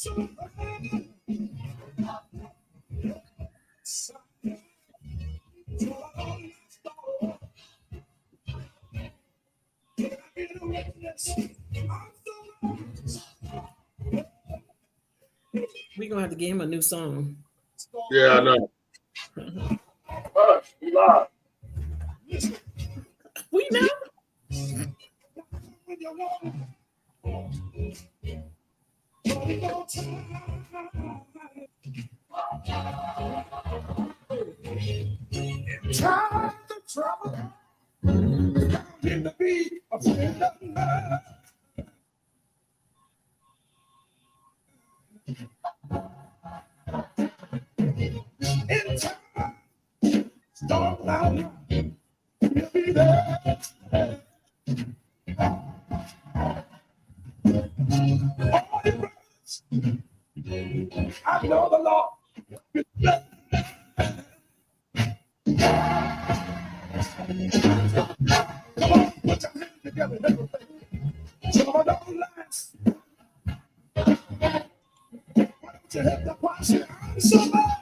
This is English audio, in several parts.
We're gonna have to give him a new song. Yeah, I know. We know. Time to trouble in the beat of love. In time, start loud. We'll be there. All the brothers, I know the Lord. Come on, put your hands together. Trouble don't last. Why don't you help the posse? I'm so bad.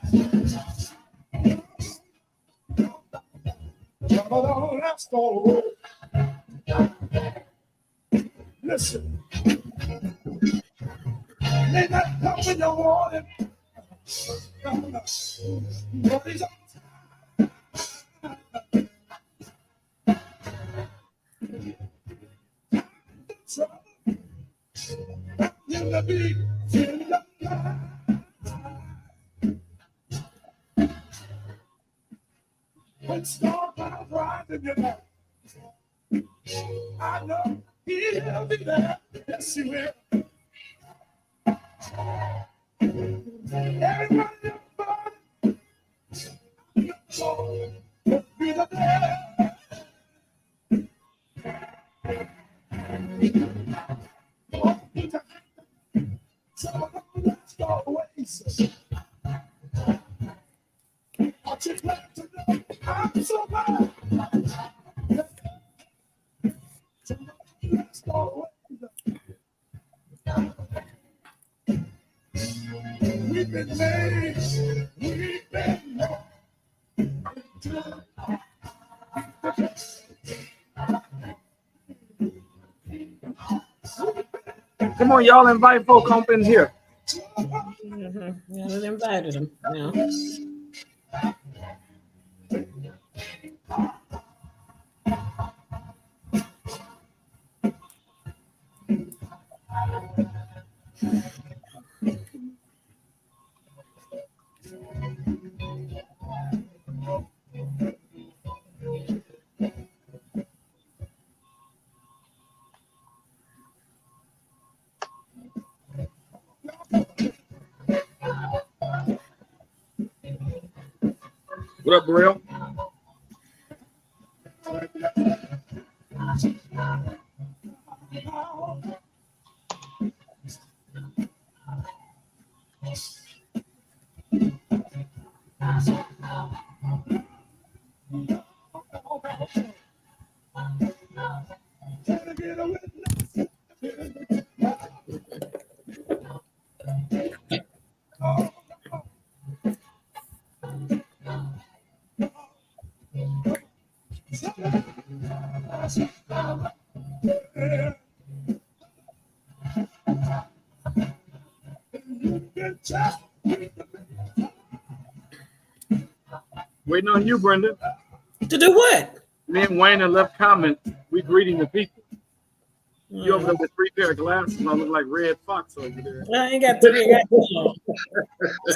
Trouble don't last always. Listen, may not come when you want it, but he's on time. Trouble in the beat, in the line. When storm clouds rise in your life, I know he'll be there. Yes, he will. Everybody in the body, will be the there. Oh, some of them last always. Aren't you glad to know I'm so glad? Some of them last always. We've been made, we've been made. Come on, y'all invite folk up in here. Yeah, they invited him. Now. What up, Burrell? Waiting on you, Brenda. To do what? Me and Wayne have left comments. We greeting the people. You over there with 3 pair of glasses. I look like Red Fox over there. I ain't got 3. I got 2.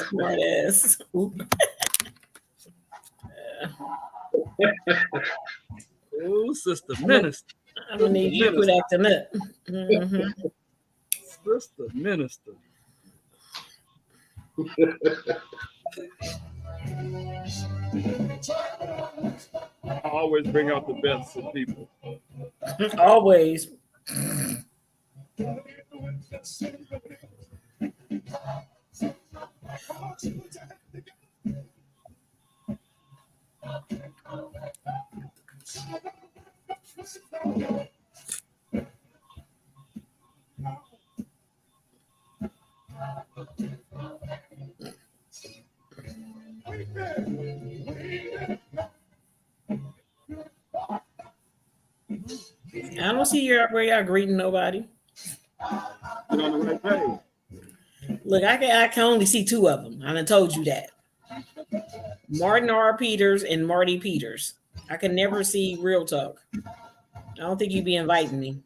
Smart ass. Oh, Sister Minister. I'm gonna need you to quit acting up. Sister Minister. I always bring out the best in people. Always. I don't see where y'all greeting nobody. You're on the right page. Look, I can only see two of them. I done told you that. Martin R. Peters and Marty Peters. I can never see Real Talk. I don't think you'd be inviting me.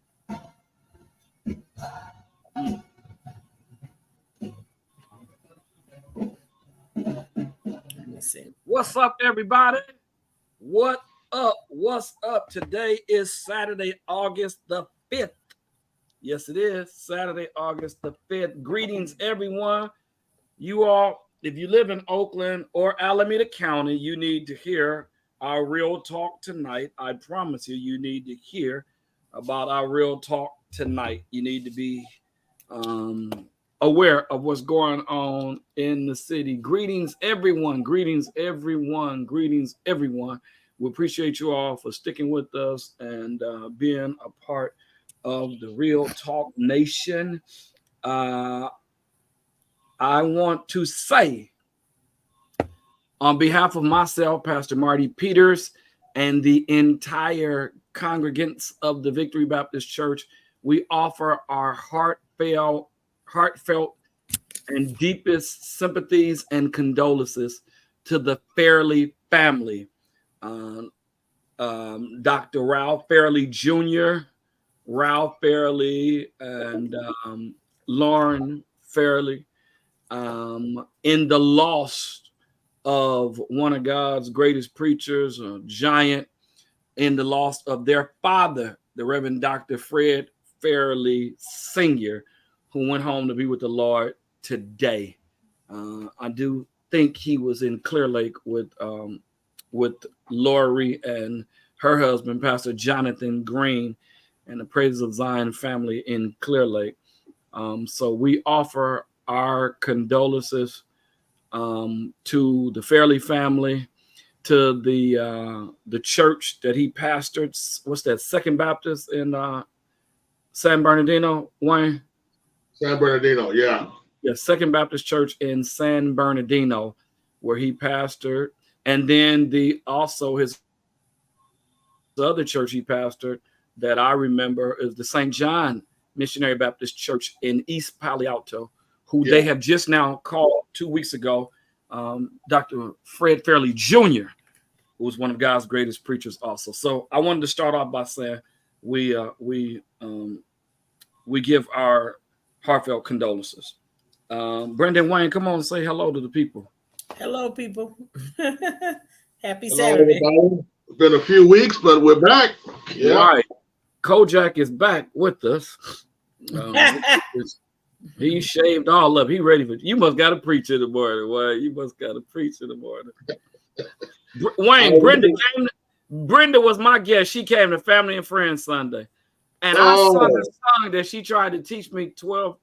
Let me see. What's up, everybody? What up? What's up? Today is Saturday, August the 5th. Yes, it is Saturday, August the 5th. Greetings, everyone. You all, if you live in Oakland or Alameda County, you need to hear our Real Talk tonight. I promise you, you need to hear about our Real Talk tonight. You need to be aware of what's going on in the city. Greetings, everyone. Greetings, everyone. Greetings, everyone. We appreciate you all for sticking with us and being a part of the Real Talk Nation. I want to say, on behalf of myself, Pastor Marty Peters, and the entire congregants of the Victory Baptist Church, we offer our heartfelt and deepest sympathies and condolences to the Fairley family. Dr. Ralph Fairley Jr., Ralph Fairley, and Lauren Fairley, in the loss of one of God's greatest preachers, a giant, in the loss of their father, the Reverend Dr. Fred Fairley Sr., who went home to be with the Lord today. I do think he was in Clear Lake with Lori and her husband, Pastor Jonathan Green, and the Praises of Zion family in Clear Lake. So we offer our condolences to the Fairley family, to the church that he pastored. What's that? Second Baptist in San Bernardino, Wayne? San Bernardino, yeah. Yeah, Second Baptist Church in San Bernardino, where he pastored. And then also his other church he pastored that I remember is the St. John Missionary Baptist Church in East Palo Alto, who they have just now called 2 weeks ago, Dr. Fred Fairley Jr., who was one of God's greatest preachers also. So I wanted to start off by saying we give our heartfelt condolences. Brenda and Wayne, come on and say hello to the people. Hello, people. Happy Hello, Saturday. everybody. It's been a few weeks, but we're back. Yeah. Right. Kojak is back with us. He shaved all up. He ready for you. Must got to preach in the morning. Wayne, you must got to preach in the morning. Wayne, Brenda was my guest. She came to Family and Friends Sunday. And I sung a song that she tried to teach me 12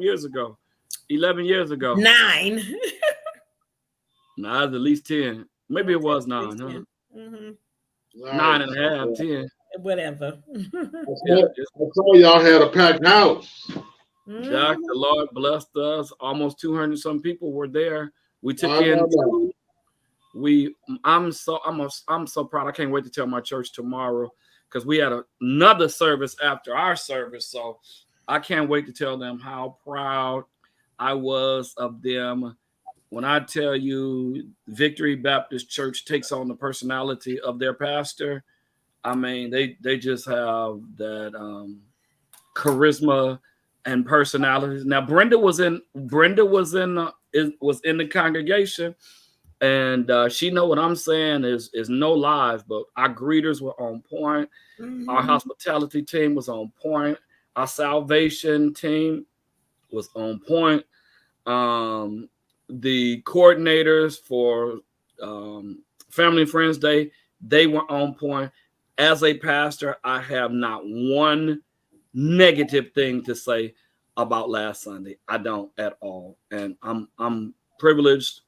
years ago. 11 years ago. 9. Nah, it's at least 10. Maybe it was 9, huh? Mm-hmm. 9 and a half, 10. Whatever. I saw y'all had a packed house. Jack, the Lord blessed us. Almost 200 some people were there. We took in. I'm so proud. I can't wait to tell my church tomorrow because we had another service after our service. So I can't wait to tell them how proud I was of them. When I tell you Victory Baptist Church takes on the personality of their pastor, I mean, they just have that charisma and personality. Now, Brenda was in the congregation, and she know what I'm saying is no lies, but our greeters were on point. Mm-hmm. Our hospitality team was on point. Our salvation team was on point. The coordinators for Family and Friends Day, they were on point. As a pastor, I have not one negative thing to say about last Sunday. I don't at all. And I'm privileged,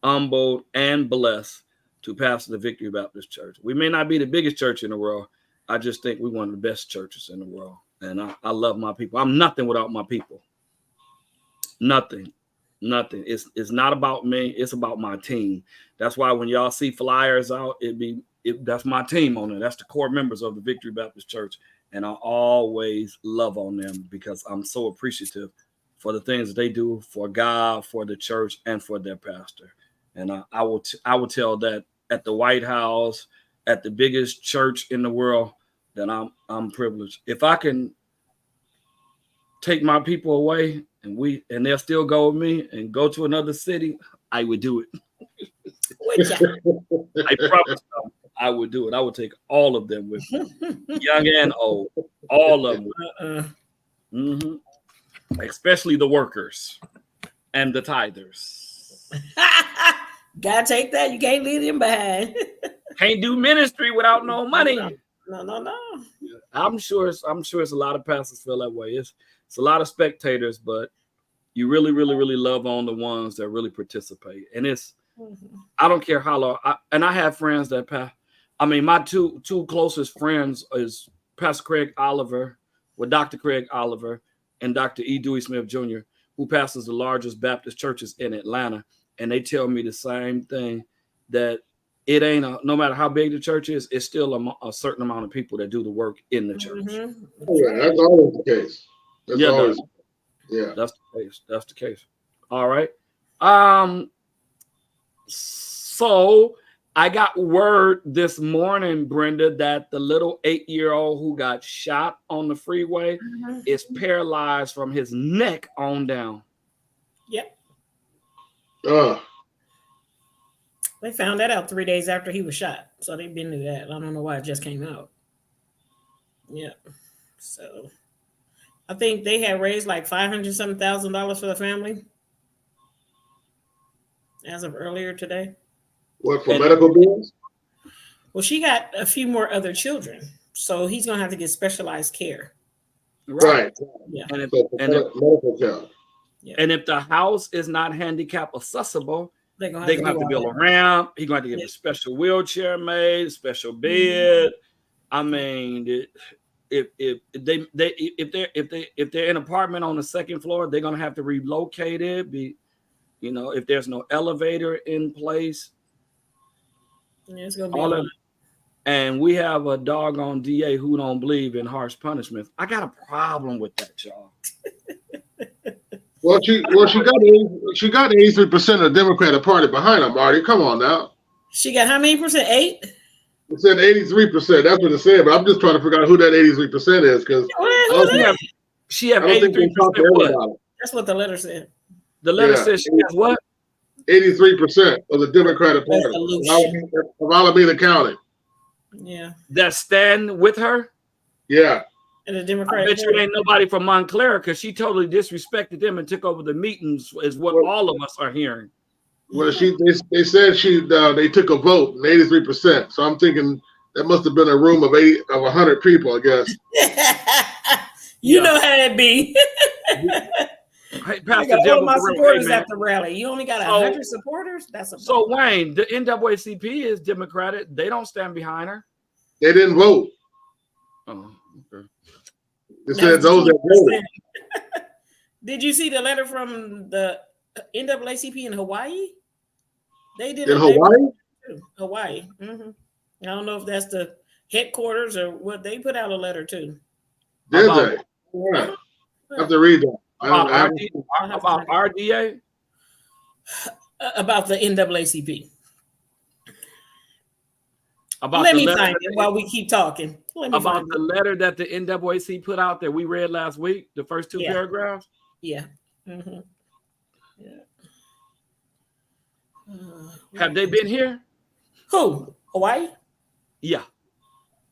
humbled, and blessed to pastor the Victory Baptist Church. We may not be the biggest church in the world. I just think we're one of the best churches in the world. And I love my people. I'm nothing without my people. Nothing. It's not about me. It's about my team. That's why when y'all see flyers out, that's my team on it. That's the core members of the Victory Baptist Church, and I always love on them because I'm so appreciative for the things that they do for God, for the church, and for their pastor. And I will tell that at the White House, at the biggest church in the world, that I'm privileged. If I can take my people away and they'll still go with me and go to another city, I would do it. I promise you, I would do it. I would take all of them with me, young and old, all of them. Mm-hmm. Especially the workers and the tithers. Gotta take that. You can't leave them behind. Can't do ministry without no money. No. I'm sure it's a lot of pastors feel that way. It's a lot of spectators, but you really, really, really love on the ones that really participate. And I don't care how long. I have friends that my two closest friends is Pastor Craig Oliver, with Dr. Craig Oliver, and Dr. E. Dewey Smith Jr., who pastors the largest Baptist churches in Atlanta. And they tell me the same thing, that it ain't no matter how big the church is, it's still a certain amount of people that do the work in the church. Mm-hmm. Yeah, that's always the case. That's the case. All right. So I got word this morning, Brenda, that the little 8-year-old who got shot on the freeway is paralyzed from his neck on down. Yep. They found that out 3 days after he was shot. So they've been through that. I don't know why it just came out. Yeah. So I think they had raised like $500,000 for the family as of earlier today. What, for medical bills? Well, she got a few more other children, so he's gonna have to get specialized care. Right. Yeah. And if the house is not handicap accessible, they're gonna have to build a ramp. He's going to get a special wheelchair made, a special bed. I mean, if they're in an apartment on the second floor, they're gonna have to relocate it. If there's no elevator in place, it's gonna be all that. And we have a doggone DA who don't believe in harsh punishments. I got a problem with that, y'all. Well, she got 83% of the Democratic Party behind her, Marty. Come on now. She got how many percent? 8? It said 83%. That's what it said. But I'm just trying to figure out who that 83% is, because she have 83%. That's what the letter said. The letter says she has what? 83% of the Democratic Party of Alameda County. Yeah. That stand with her? Yeah. And the Democratic I bet you ain't nobody from Montclair, because she totally disrespected them and took over the meetings, is what all of us are hearing. Well, they said they took a vote, 83%. So I'm thinking that must have been a room of 100 people, I guess. You know how it be. Hey, Pastor, I got all my supporters at the rally. You only got 100 supporters? So Wayne, the NAACP is Democratic. They don't stand behind her. They didn't vote. Oh, okay. They said those that voted. Did you see the letter from the NAACP in Hawaii? They did in Hawaii. Hawaii. Mm-hmm. I don't know if that's the headquarters or what. They put out a letter too. Did they? All right. I have to read that. About RDA? About the NAACP. Let me find it while we keep talking. About the letter that the NAACP put out that we read last week, the first 2 paragraphs? Yeah. Mm-hmm. Yeah. Have they been here? Who? Hawaii? Yeah.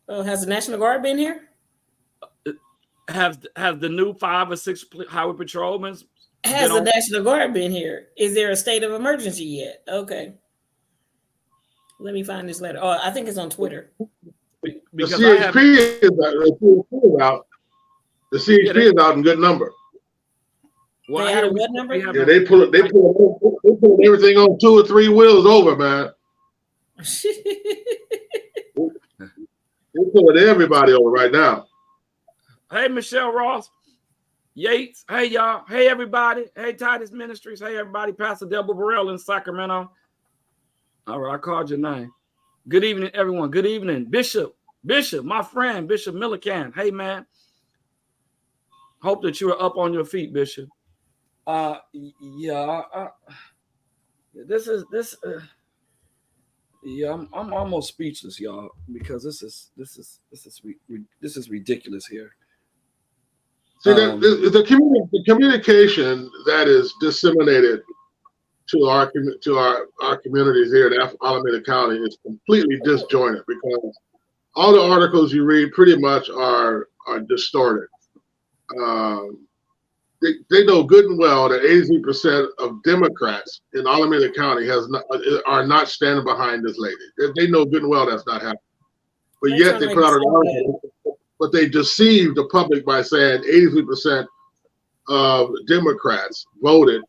Has the National Guard been here? Have the new 5 or 6 highway patrolmen? Has the National Guard been here? Is there a state of emergency yet? Okay. Let me find this letter. Oh, I think it's on Twitter. Because the CHP is out. The CHP is out in good number. Well, they had what number? Yeah, they pull everything on 2 or 3 wheels over, man. They're pulling everybody over right now. Hey, Michelle Ross. Yates. Hey, y'all. Hey, everybody. Hey, Titus Ministries. Hey, everybody. Pastor Deborah Burrell in Sacramento. All right, I called your name. Good evening, everyone. Good evening. Bishop, my friend, Bishop Millican. Hey, man. Hope that you are up on your feet, Bishop. Yeah. Yeah, I'm almost speechless, y'all, because this is ridiculous here. See, the communication that is disseminated to our communities here in Alameda County is completely disjointed, because all the articles you read pretty much are distorted. They know good and well that 83% of Democrats in Alameda County are not standing behind this lady. They know good and well that's not happening. But yet they put out an article, but they deceived the public by saying 83% of Democrats voted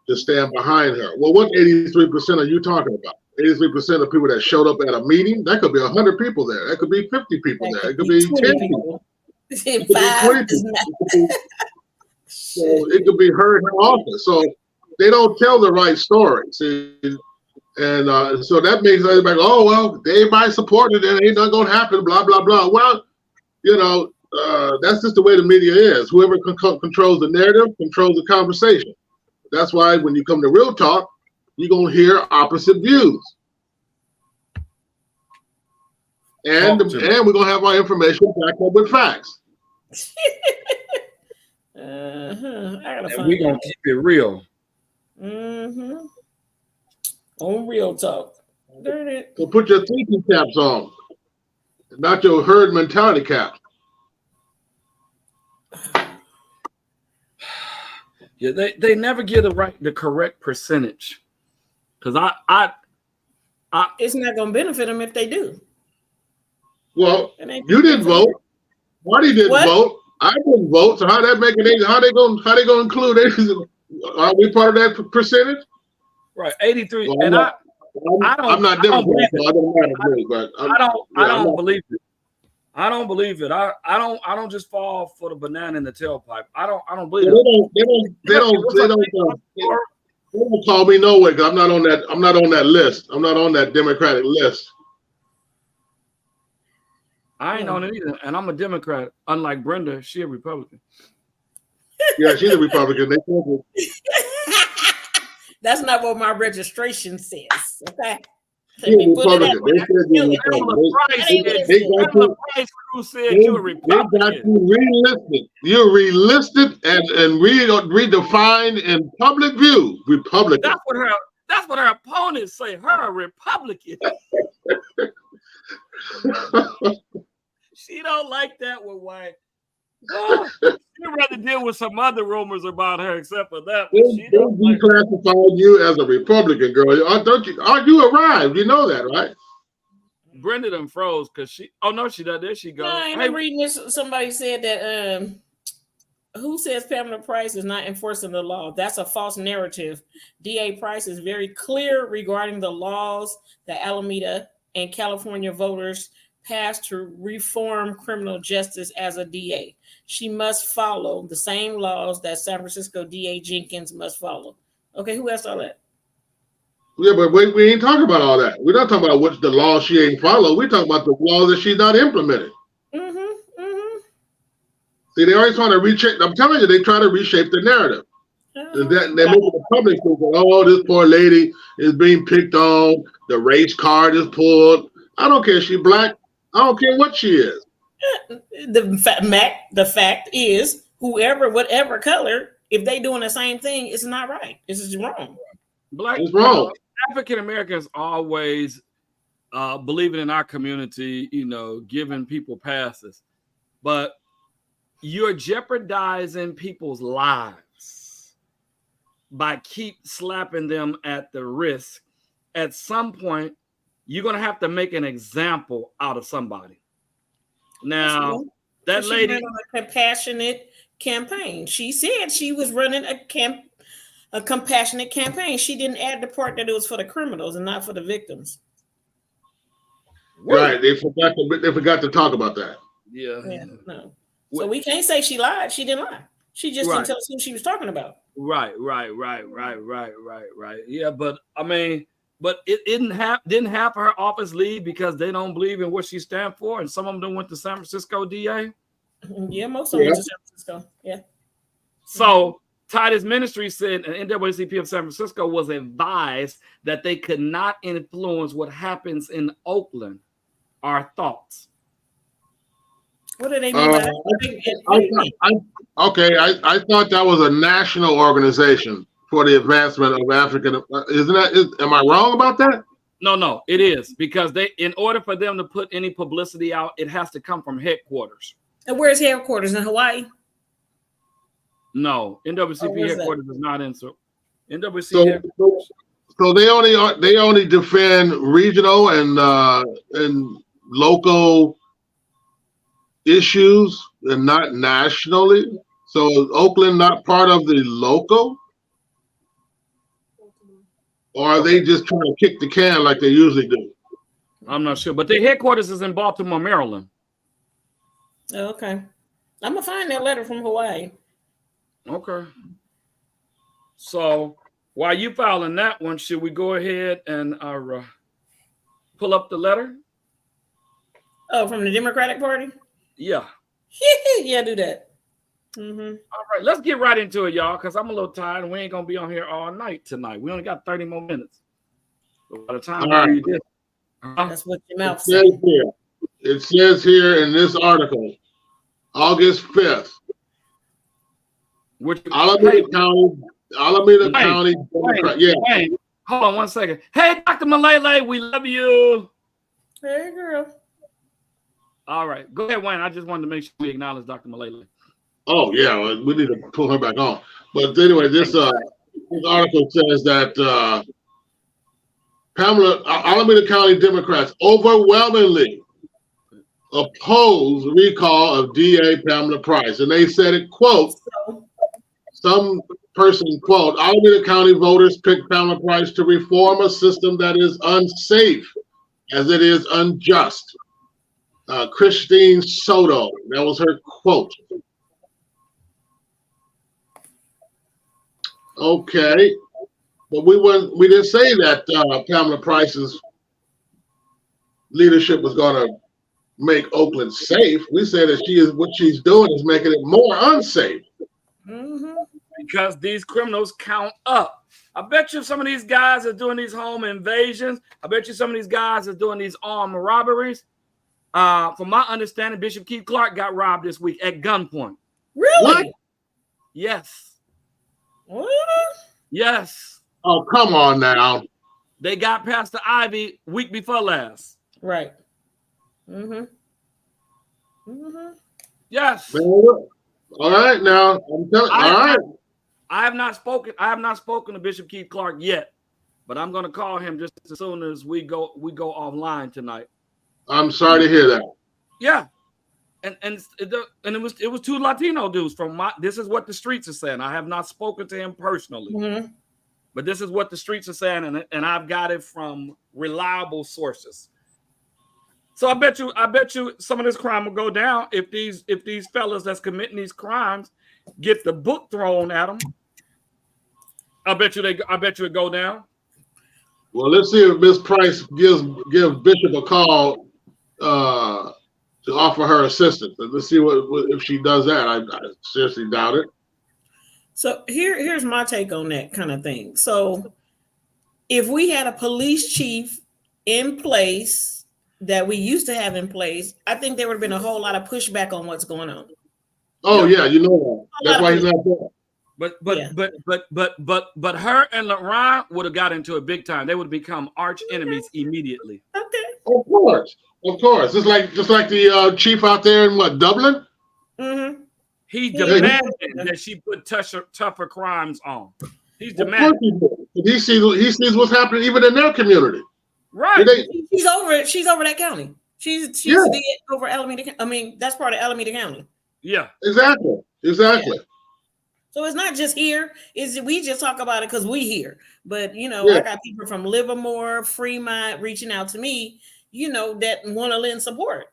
to stand behind her. Well, what 83% are you talking about? 83% of people that showed up at a meeting? That could be 100 people there. That could be 50 people there. It could be 10 people. It could be 20 people. So it could be her in her office. So they don't tell the right story. See? And so that makes everybody go, oh, well, they might support it and it ain't not going to happen, blah, blah, blah. Well, that's just the way the media is. Whoever controls the narrative controls the conversation. That's why when you come to Real Talk, you're going to hear opposite views. And we're going to have our information backed up with facts. And we're going to keep it real. Mm-hmm. On Real Talk. So put your thinking caps on, not your herd mentality caps. Yeah, they never get the correct percentage, because I it's not going to benefit them if they do. Well, you didn't vote. Marty didn't vote. I didn't vote. So how they going to include it? Are we part of that percentage? Right, 83. Well, and I'm not Democrat, so I don't agree. But I don't believe it. I don't believe it. I don't just fall for the banana in the tailpipe. I don't believe it. They don't call me no way, because I'm not on that list. I'm not on that Democratic list. I ain't on it either, and I'm a Democrat. Unlike Brenda, she a Republican. Yeah, she's a Republican. That's not what my registration says. Okay. She's a Republican. They said you were relisted. You're relisted and redefined in public view. Republican. That's what her opponents say. Her a Republican. She don't like that one, white. She'd rather deal with some other rumors about her, except for that. They declassify you as a Republican, girl. You arrived? You know that, right? Brenda done froze because she. Oh no, she does. There she goes. No, I'm reading this. Somebody said that. Who says Pamela Price is not enforcing the law? That's a false narrative. DA Price is very clear regarding the laws that Alameda and California voters passed to reform criminal justice as a DA. She must follow the same laws that San Francisco DA Jenkins must follow. Okay, who asked all that? Yeah, but we ain't talking about all that. We're not talking about what the laws she ain't follow. We're talking about the laws that she's not implementing. See, they always trying to reshape. I'm telling you, they try to reshape the narrative. They make the public think, oh, this poor lady is being picked on. The race card is pulled. I don't care if she's black. I don't care what she is. The fact is, whatever color, if they doing the same thing, it's not right. This is wrong. It's wrong. African Americans always believing in our community, giving people passes, but you're jeopardizing people's lives by keep slapping them at the wrist. At some point, you're going to have to make an example out of somebody. Now, that lady ran on a compassionate campaign. She said she was running a compassionate campaign. She didn't add the part that it was for the criminals and not for the victims. Right. They forgot to talk about that. Yeah. No. So we can't say she lied. She didn't lie. She just didn't tell us who she was talking about. Right. Yeah, but I mean, but it didn't have her office leave because they don't believe in what she stands for, and some of them went to San Francisco DA. Yeah, most of them went to San Francisco. Yeah. So Titus Ministry said an NAACP of San Francisco was advised that they could not influence what happens in Oakland. Our thoughts. What do they mean by that? I thought that was a national organization for the advancement of African. Am I wrong about that? No, it is because in order for them to put any publicity out, it has to come from headquarters. And where's headquarters in Hawaii? No, NAACP headquarters is not in NAACP headquarters. So they only defend regional and local issues and not nationally. So is Oakland not part of the local? Or are they just trying to kick the can like they usually do? I'm not sure, but their headquarters is in Baltimore, Maryland. Okay. I'm gonna find that letter from Hawaii. Okay. So while you filing that one, should we go ahead and pull up the letter? Oh, from the Democratic Party? Yeah. Yeah, do that. Mm-hmm. All right, let's get right into it, y'all, because I'm a little tired and we ain't gonna be on here all night tonight. We only got 30 more minutes. So by the time we read this, that's what your mouth says. It says here in this article, August 5th. Alameda County. Wayne, hold on one second. Hey, Dr. Malele, we love you. Hey, girl. All right, go ahead, Wayne. I just wanted to make sure we acknowledge Dr. Malele. Oh yeah, well, we need to pull her back on. But anyway, this article says that Alameda County Democrats overwhelmingly oppose recall of DA Pamela Price, and they said it, quote, some person, quote, Alameda County voters picked Pamela Price to reform a system that is unsafe as it is unjust. Christine Soto, that was her quote. Okay, but we didn't say that Pamela Price's leadership was going to make Oakland safe. We said that what she's doing is making it more unsafe. Mm-hmm. Because these criminals count up. I bet you some of these guys are doing these home invasions. I bet you some of these guys are doing these armed robberies. From my understanding, Bishop Keith Clark got robbed this week at gunpoint. Really? What? Yes. What? Yes. Oh, come on now. They got Pastor Ivy week before last. Right. Mm-hmm. Mm-hmm. Yes. All right, now I'm telling. All right. I have not spoken to Bishop Keith Clark yet, but I'm going to call him just as soon as we go offline tonight. I'm sorry to hear that. Yeah. And it was two Latino dudes this is what the streets are saying. I have not spoken to him personally, but this is what the streets are saying, and I've got it from reliable sources. So I bet you some of this crime will go down if these fellas that's committing these crimes get the book thrown at them. I bet you it go down. Well, let's see if Miss Price gives Bishop a call to offer her assistance. Let's see if she does that. I seriously doubt it. So here's my take on that kind of thing. So if we had a police chief in place that we used to have in place, I think there would have been a whole lot of pushback on what's going on. Oh yeah, you know that. That's why he's not there. But her and LaRon would have got into it big time. They would have become arch enemies immediately. Okay. Of course. Just like the chief out there in Dublin. Mm-hmm. He's demanding that she put tougher crimes on. He's demanding. He sees what's happening even in their community. Right. She's over that county. She's over Alameda. I mean, that's part of Alameda County. Yeah. Exactly. Yeah. So it's not just here. We just talk about it because we here. But I got people from Livermore, Fremont reaching out to me, that want to lend support.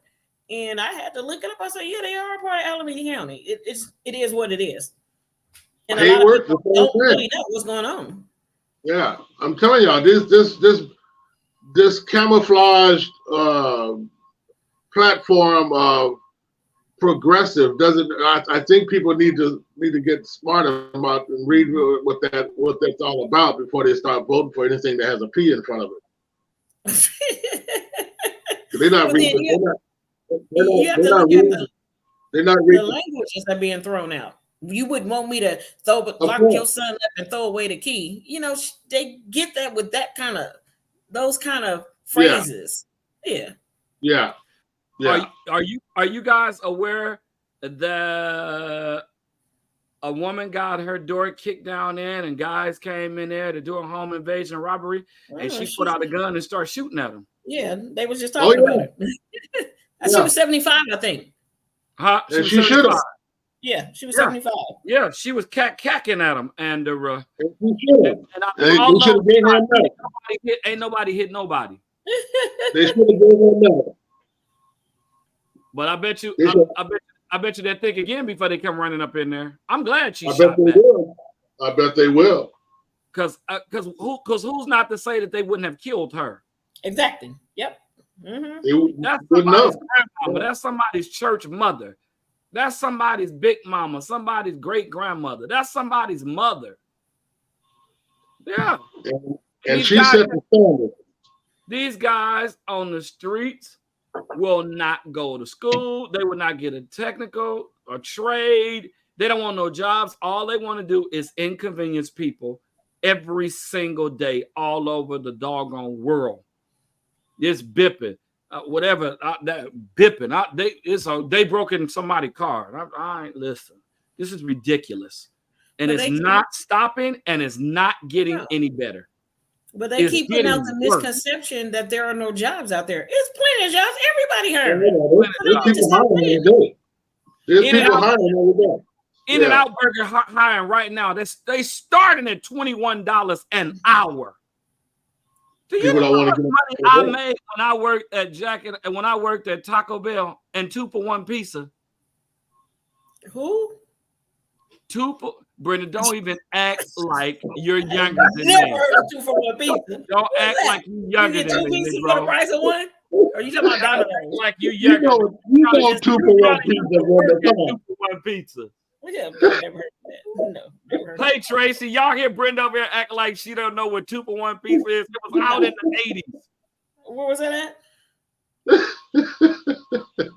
And I had to look it up. I said, yeah, they are part of Alameda County. It is what it is. And a lot of Hayward, the people same don't thing. really know what's going on. Yeah, I'm telling y'all, this camouflaged platform of progressive doesn't. I think people need to get smart about and read what that's all about before they start voting for anything that has a P in front of it. They're not reading. You have to They're not look at reading. They're not the reading. languages that are being thrown out. You wouldn't want me to lock your son up and throw away the key. You know, they get that with those kind of phrases. Yeah. Yeah. Yeah. Are you guys aware that a woman got her door kicked down in and guys came in there to do a home invasion and robbery, and she put out a gun and started shooting at them? Yeah, they was just talking about it. She was 75, I think. Huh? She should have. Yeah, she was 75. Yeah, she was cacking at him, and ain't nobody hit nobody. They should have gave her another. But I bet you they'll think again before they come running up in there. I'm glad she shot back. I bet they will. Because who's not to say that they wouldn't have killed her? Exactly. Yep. Mm-hmm. That's somebody's grandmama. That's somebody's church mother. That's somebody's big mama. Somebody's great grandmother. That's somebody's mother. Yeah. And she set the standard. These guys on the streets will not go to school. They will not get a technical or trade. They don't want no jobs. All they want to do is inconvenience people every single day all over the doggone world. It's bipping, whatever that bipping. They broke in somebody's car. I ain't listen. This is ridiculous, and it's not stopping, and it's not getting any better. But they keep putting out the misconception that there are no jobs out there. It's plenty of jobs. Everybody hiring. There's people hiring every day. In-N-Out Burger hiring right now. They starting at $21 an hour. Do you know how much money I made when I worked at Jacket and when I worked at Taco Bell and 2-for-1 pizza? Who? Brenda, don't even act like you're younger than me. Never heard of 2-for-1 pizza. Don't act like you're younger than me. You get 2 pieces for the price of one? Or you talking about Domino's? Like you're younger. You know 2-for-1 pizza. 2-for-1 pizza. Yeah, never heard of that. No, never heard. Hey, Tracy, y'all hear Brenda over here act like she don't know what 2-for-1 pizza is? It was out in the 80s. Where was that at?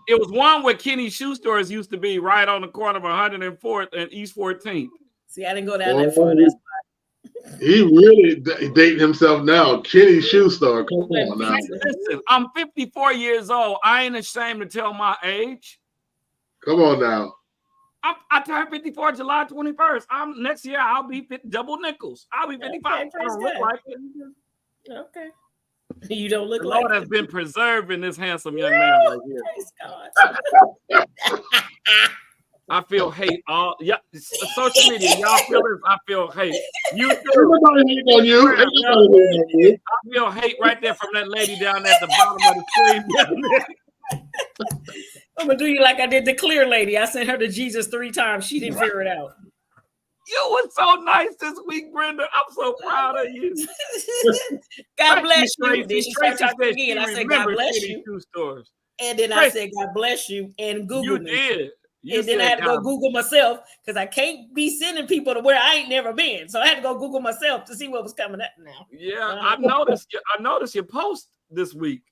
It was one where Kenny Shoe Stores used to be, right on the corner of 104th and East 14th. See, I didn't go down that far. That's why. He really dating himself now. Kenny Shoe Store. Come on now. Listen, I'm 54 years old. I ain't ashamed to tell my age. Come on now. I turned 54 July 21st. Next year I'll be double nickels. I'll be 55. Okay. You don't look the like Lord has been preserving this handsome young man right here. Praise God. I feel hate all social media. Y'all feel this? I feel hate. You too. Everybody hate on you. I feel hate right there from that lady down at the bottom of the screen. I'm gonna do you like I did the clear lady. I sent her to Jesus 3 times. She didn't figure it out. You were so nice this week, Brenda. I'm so proud of you. God bless you. Then she started talking again. I said, God bless you. And then I said, God bless you. And Google me. You did. And then I had to go Google myself because I can't be sending people to where I ain't never been. So I had to go Google myself to see what was coming up now. Yeah, I noticed your post this week.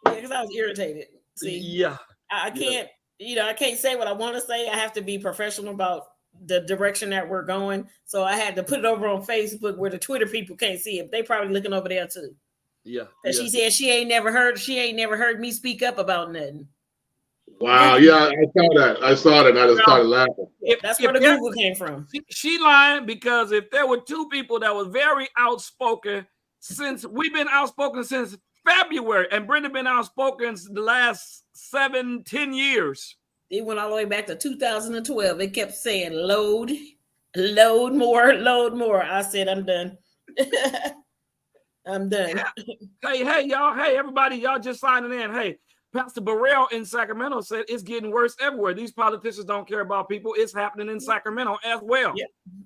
Yeah, because I was irritated. See, yeah. I can't, I can't say what I want to say. I have to be professional about the direction that we're going. So I had to put it over on Facebook where the Twitter people can't see it. They probably looking over there too. Yeah. And she said she ain't never heard me speak up about nothing. Wow. Yeah, I saw that. I just started laughing. That's where the Google came from. She lying because if there were 2 people that was very outspoken since we've been outspoken since February, and Brenda been outspoken the last 7-10 years. It went all the way back to 2012. It kept saying load more. I said, I'm done. I'm done. Hey, y'all. Hey, everybody. Y'all just signing in. Hey, Pastor Burrell in Sacramento said it's getting worse everywhere. These politicians don't care about people. It's happening in Sacramento as well.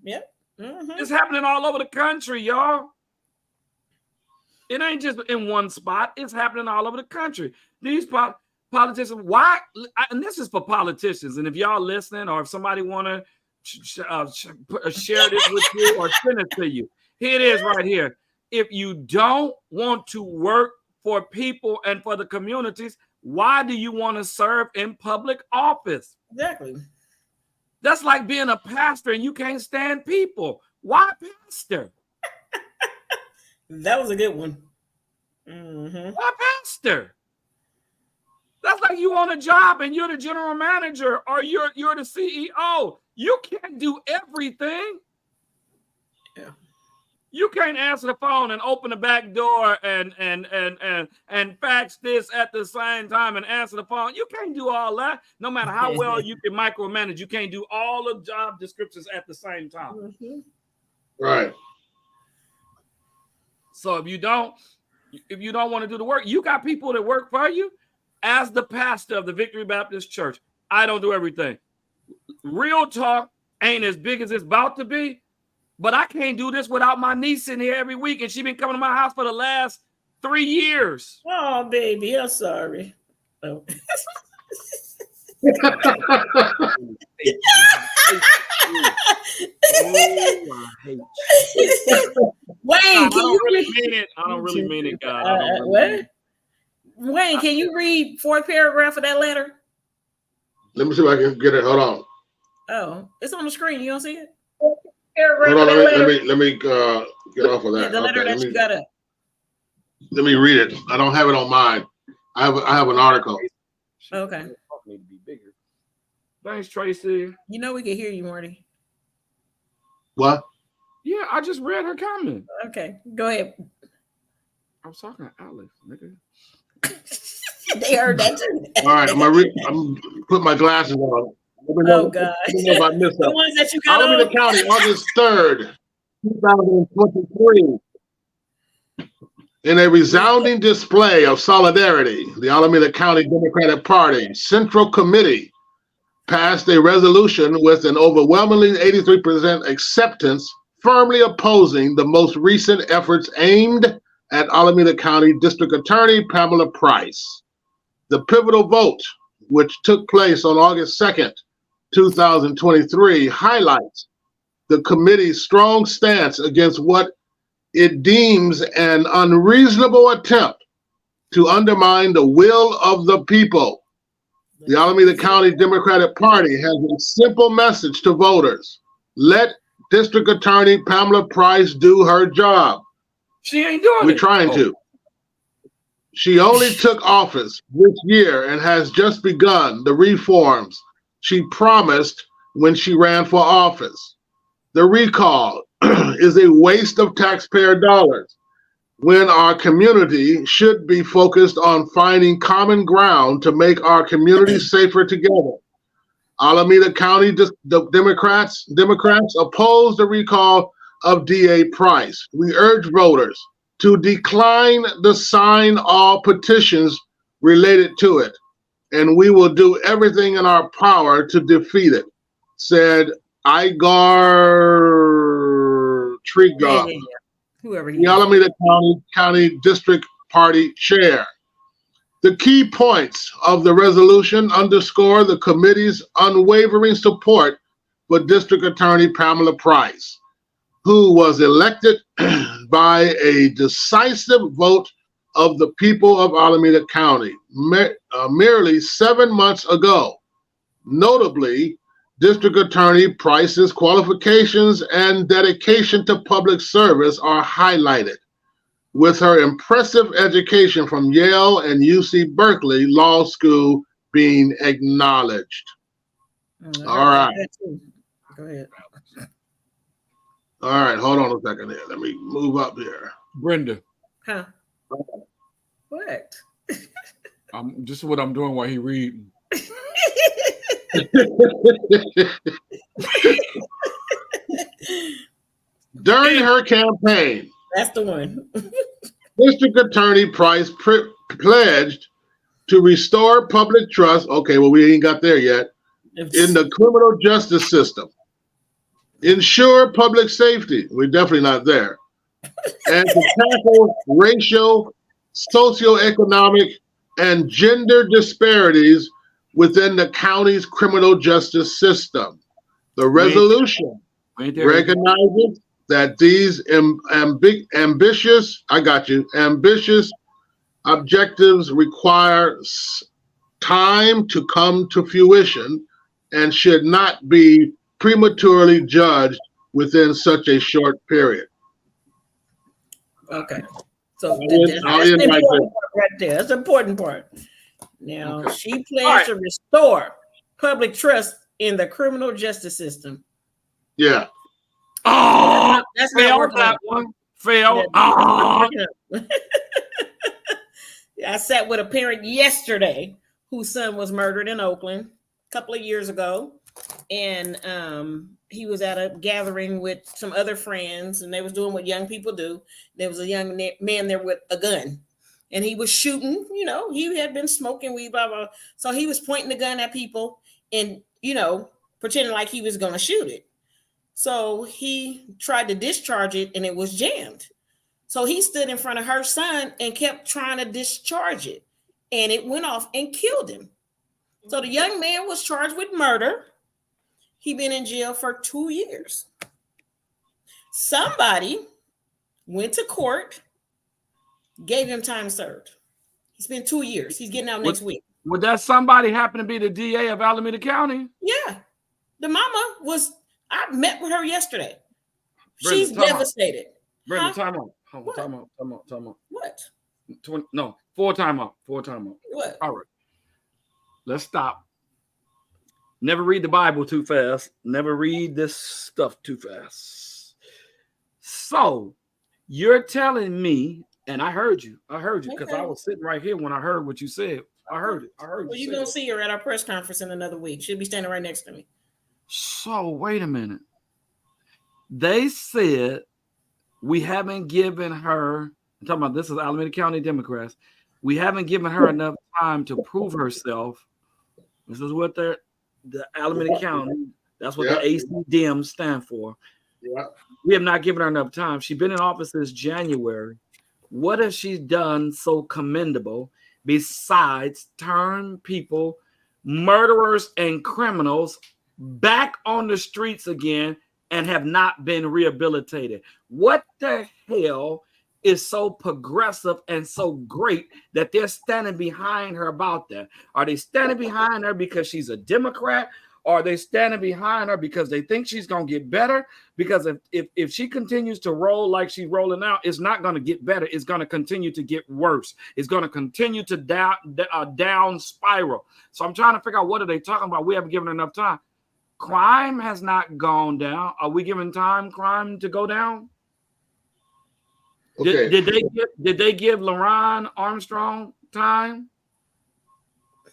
Yep. Mm-hmm. It's happening all over the country, y'all. It ain't just in one spot. It's happening all over the country. These politicians, why? And this is for politicians. And if y'all listening, or if somebody want to share this with you or send it to you, here it is right here. If you don't want to work for people and for the communities, why do you want to serve in public office? Exactly. That's like being a pastor and you can't stand people. Why pastor? That was a good one. Mm-hmm. Why pastor? That's like you on a job and you're the general manager or you're the CEO. You can't do everything. Yeah. You can't answer the phone and open the back door and fax this at the same time and answer the phone. You can't do all that. No matter how well you can micromanage, you can't do all the job descriptions at the same time. Mm-hmm. Right. So if you don't want to do the work, you got people that work for you. As the pastor of the Victory Baptist Church, I don't do everything. Real talk ain't as big as it's about to be. But I can't do this without my niece in here every week. And she's been coming to my house for the last 3 years. Oh, baby, I'm sorry. Oh. Wayne, can you read? I don't really mean it, God. What? Wayne, can you read 4th paragraph of that letter? Let me see if I can get it. Hold on. Oh, it's on the screen. You don't see it? Hold on. Let me get off of that. Yeah, the letter that you got up. Let me read it. I don't have it on mine. I have an article. Okay. Need to be bigger. Thanks, Tracy. You know we can hear you, Marty. What? Yeah, I just read her comment. Okay, go ahead. I was talking to Alex, nigga. They heard that too. All right, I'm putting my glasses on. Oh God! If I missed The ones that you got on. Alameda County, August 3rd, 2023. In a resounding display of solidarity, the Alameda County Democratic Party Central Committee passed a resolution with an overwhelmingly 83% acceptance, firmly opposing the most recent efforts aimed at Alameda County District Attorney Pamela Price. The pivotal vote, which took place on August 2nd, 2023, highlights the committee's strong stance against what it deems an unreasonable attempt to undermine the will of the people. The Alameda County Democratic Party has a simple message to voters. Let District Attorney Pamela Price do her job. She ain't doing it. We're trying to. She only took office this year and has just begun the reforms she promised when she ran for office. The recall is a waste of taxpayer dollars when our community should be focused on finding common ground to make our community safer together. Alameda County Democrats oppose the recall of DA Price. We urge voters to decline to sign all petitions related to it, and we will do everything in our power to defeat it, said Igar Triga, the Alameda County District Party Chair. The key points of the resolution underscore the committee's unwavering support for District Attorney Pamela Price, who was elected by a decisive vote of the people of Alameda County merely 7 months ago. Notably, District Attorney Price's qualifications and dedication to public service are highlighted, with her impressive education from Yale and UC Berkeley Law School being acknowledged. All right. Go ahead. All right, hold on a second here. Let me move up here. Brenda. Huh? What? Just what I'm doing while he reading. During her campaign, that's the one. District Attorney Price pledged to restore public trust. Okay, well, we ain't got there yet. In the criminal justice system. Ensure public safety. We're definitely not there. And to tackle racial, socioeconomic, and gender disparities within the county's criminal justice system. The resolution recognizes that these ambitious objectives require time to come to fruition and should not be prematurely judged within such a short period. Okay. So that's an important part right there. That's an important part. Now, she plans to restore public trust in the criminal justice system. Yeah. Oh, that's not working that out. one. Fail. I sat with a parent yesterday whose son was murdered in Oakland a couple of years ago. And he was at a gathering with some other friends, and they was doing what young people do. There was a young man there with a gun, and he was shooting. You know, he had been smoking weed, blah, blah. So he was pointing the gun at people and, you know, pretending like he was going to shoot it. So he tried to discharge it, and it was jammed. So he stood in front of her son and kept trying to discharge it, and it went off and killed him. So the young man was charged with murder. He been in jail for 2 years. Somebody went to court, gave him time served. He spent 2 years. He's getting out next week. Would that somebody happen to be the DA of Alameda County? Yeah. The mama was, I met with her yesterday. Brenda, she's devastated. Brenda, time out. What? 4 time out. What? All right. Let's stop. Never read the Bible too fast. Never read this stuff too fast. So you're telling me, and I heard you because I was sitting right here when I heard what you said. I heard it. Well, you're going to see her at our press conference in another week. She'll be standing right next to me. So wait a minute. They said we haven't given her, I'm talking about this is Alameda County Democrats. We haven't given her enough time to prove herself. This is what the Alameda County, that's what the ACDM stand for. Yeah. We have not given her enough time. She's been in office since January. What has she done so commendable besides turn people, murderers and criminals, back on the streets again and have not been rehabilitated? What the hell is so progressive and so great that they're standing behind her about that? Are they standing behind her because she's a Democrat? Or are they standing behind her because they think she's going to get better? Because if she continues to roll like she's rolling now, it's not going to get better. It's going to continue to get worse. It's going to continue to down spiral. So I'm trying to figure out, what are they talking about? We haven't given enough time. Crime has not gone down. Are we giving crime to go down? Okay. Did they give LaRon Armstrong time?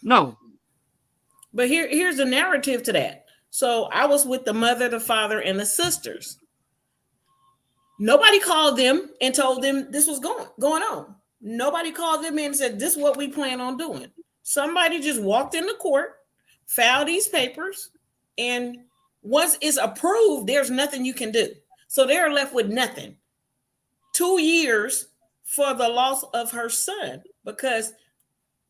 No. But here's the narrative to that. So I was with the mother, the father, and the sisters. Nobody called them and told them this was going on. Nobody called them in and said, this is what we plan on doing. Somebody just walked into court, filed these papers, and once it's approved, there's nothing you can do. So they're left with nothing. 2 years for the loss of her son, because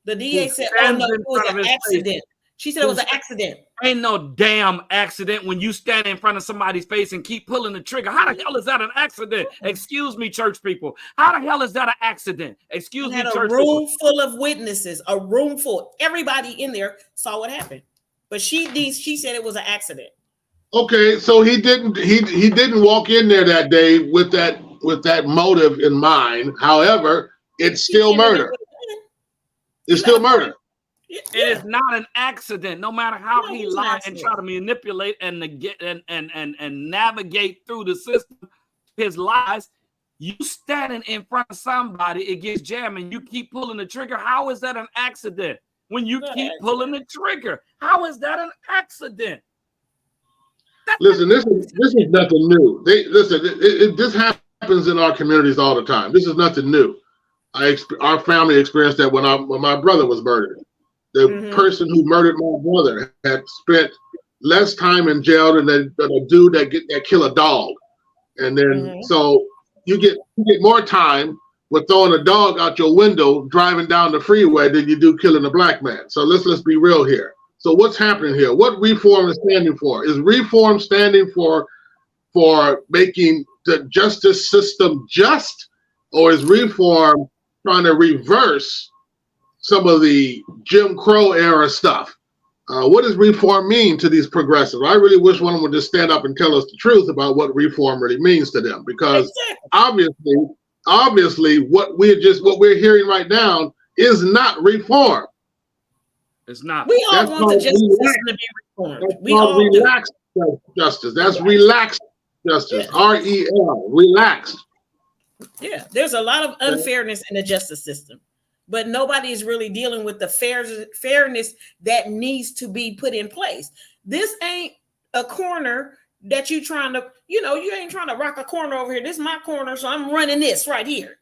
the DA said, oh no, it was an accident. She said it was an accident. Ain't no damn accident when you stand in front of somebody's face and keep pulling the trigger. How the hell is that an accident? Excuse me, church people. How the hell is that an accident? Excuse me, church people. A room full of witnesses, a room full. Everybody in there saw what happened. But she said it was an accident. Okay, so he didn't walk in there that day with that motive in mind. However, it's still murder. It's still murder. Yeah. It is not an accident, no matter how he lied and try to manipulate and navigate through the system, his lies. You standing in front of somebody, it gets jammed, and you keep pulling the trigger. How is that an accident? When you keep pulling the trigger, how is that an accident? Listen, this is nothing new. This happens in our communities all the time. This is nothing new. Our family experienced that when my brother was murdered. The person who murdered my brother had spent less time in jail than a dude that kill a dog, and then so you get more time with throwing a dog out your window driving down the freeway than you do killing a black man. So let's be real here. So what's happening here? What reform is standing for? Is reform standing for making the justice system just, or is reform trying to reverse some of the Jim Crow era stuff? What does reform mean to these progressives? I really wish one of them would just stand up and tell us the truth about what reform really means to them, because obviously what we're hearing right now is not reform. It's not. We all want the justice system to be reformed. We all relaxed justice. That's relaxed justice. REL, relaxed. Yeah, there's a lot of unfairness in the justice system, but nobody is really dealing with the fairness that needs to be put in place. This ain't a corner that you trying to, you ain't trying to rock a corner over here. This is my corner, so I'm running this right here.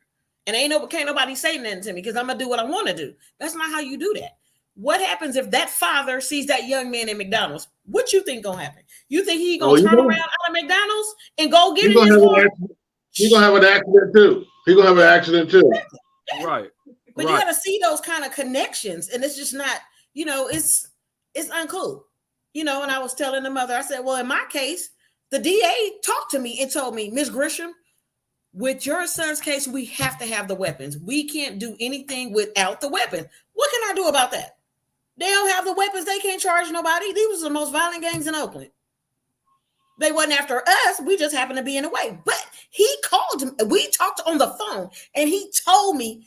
And can't nobody say nothing to me because I'm going to do what I want to do. That's not how you do that. What happens if that father sees that young man at McDonald's? What you think gonna happen? You think he gonna turn around out of McDonald's and go get in his car? He's gonna have an accident too. He's gonna have an accident too. Right. But you gotta see those kind of connections, and it's just not, it's uncool. And I was telling the mother, I said, well, in my case, the DA talked to me and told me, Miss Grisham, with your son's case, we have to have the weapons. We can't do anything without the weapon. What can I do about that? They don't have the weapons. They can't charge nobody. These was the most violent gangs in Oakland. They wasn't after us. We just happened to be in the way. But he called him. We talked on the phone, and he told me,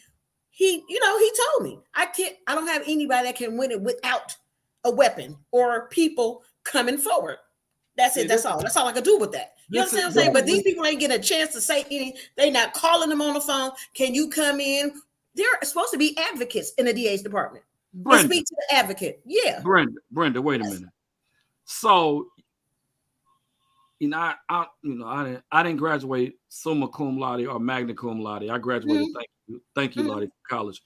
he told me, I don't have anybody that can win it without a weapon or people coming forward. That's it. That's all. That's all I could do with that. You understand what I'm saying? But these people ain't getting a chance to say anything. They not calling them on the phone. Can you come in? They're supposed to be advocates in the DA's department. Brenda, speak to the advocate. Yeah. Brenda, wait a minute. So, I didn't graduate summa cum laude or magna cum laude. I graduated, thank you, Lottie, college.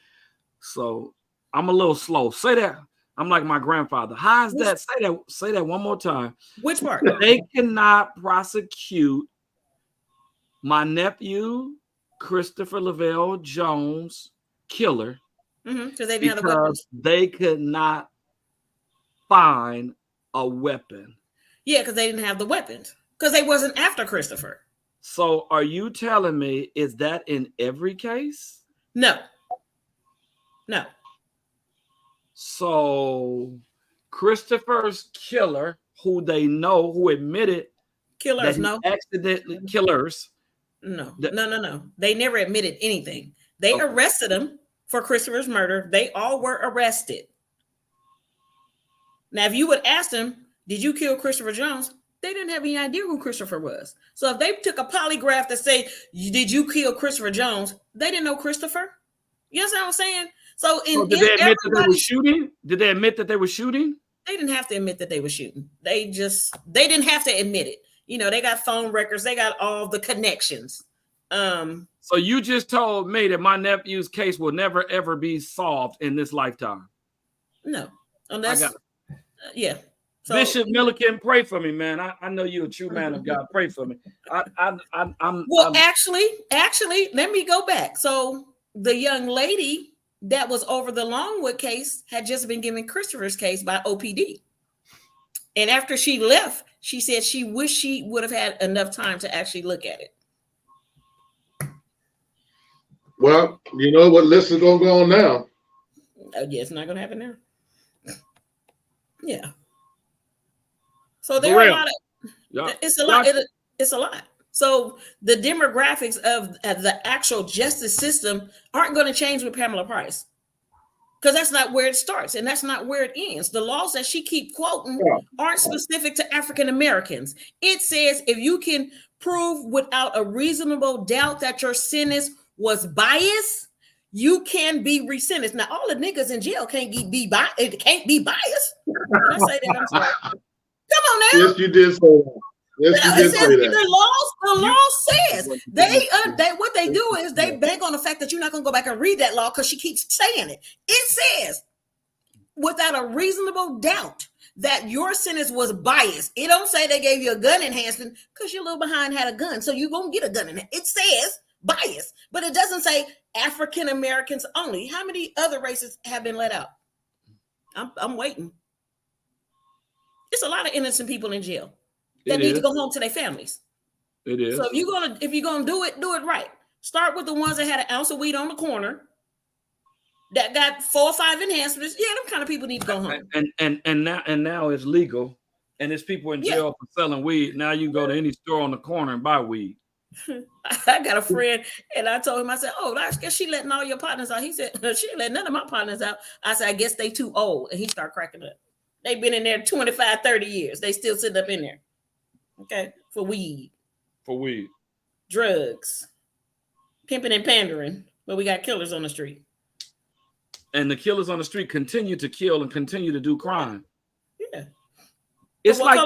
So I'm a little slow. Say that. I'm like my grandfather. How is that? Say that one more time. Which part? They cannot prosecute my nephew, Christopher Lavelle Jones, killer, because they didn't have the weapons. They could not find a weapon. Yeah, because they didn't have the weapons. Because they wasn't after Christopher. So are you telling me, is that in every case? No. So Christopher's killer, who they know, who admitted killers, accidentally killers. No. They never admitted anything. They arrested him for Christopher's murder. They all were arrested. Now, if you would ask them, did you kill Christopher Jones? They didn't have any idea who Christopher was. So if they took a polygraph to say, did you kill Christopher Jones? They didn't know Christopher. You understand what I'm saying? So did they admit that they were shooting? Did they admit that they were shooting? They didn't have to admit that they were shooting. They didn't have to admit it. They got phone records. They got all the connections. So you just told me that my nephew's case will never, ever be solved in this lifetime. No. Unless, yeah. So, Bishop Milliken, pray for me, man. I know you're a true man of God. Pray for me. Actually, let me go back. So the young lady that was over the Longwood case had just been given Christopher's case by OPD. And after she left, she said she wished she would have had enough time to actually look at it. Well, you know what list is going to go on now. Yeah, it's not going to happen now. Yeah. So there are a lot of, it's a lot. It's a lot. So the demographics of the actual justice system aren't going to change with Pamela Price, because that's not where it starts and that's not where it ends. The laws that she keep quoting aren't specific to African Americans. It says if you can prove without a reasonable doubt that your sentence was biased, you can be resentenced. Now all the niggas in jail can't be biased. It can't be biased. Did I say that? I'm sorry. Come on now. Yes, you did say that. Yes, you did say that. The law says they what they do is they bank on the fact that you're not going to go back and read that law because she keeps saying it. It says without a reasonable doubt that your sentence was biased. It don't say they gave you a gun enhancement because your little behind had a gun, so you're gonna get a gun enhancement. It says bias, but it doesn't say African Americans only. How many other races have been let out? I'm waiting. There's a lot of innocent people in jail that need to go home to their families. It is. So if you're gonna do it right. Start with the ones that had an ounce of weed on the corner that got 4 or 5 enhancements. Yeah, them kind of people need to go home. And now it's legal, and there's people in jail for selling weed. Now you can go to any store on the corner and buy weed. I got a friend, and I told him, I said, "Oh, I guess she letting all your partners out." He said, "She ain't letting none of my partners out." I said, "I guess they too old." And he started cracking up. They've been in there 25, 30 years. They still sitting up in there. Okay, for weed. For weed. Drugs. Pimping and pandering. But we got killers on the street. And the killers on the street continue to kill and continue to do crime. Yeah. It's like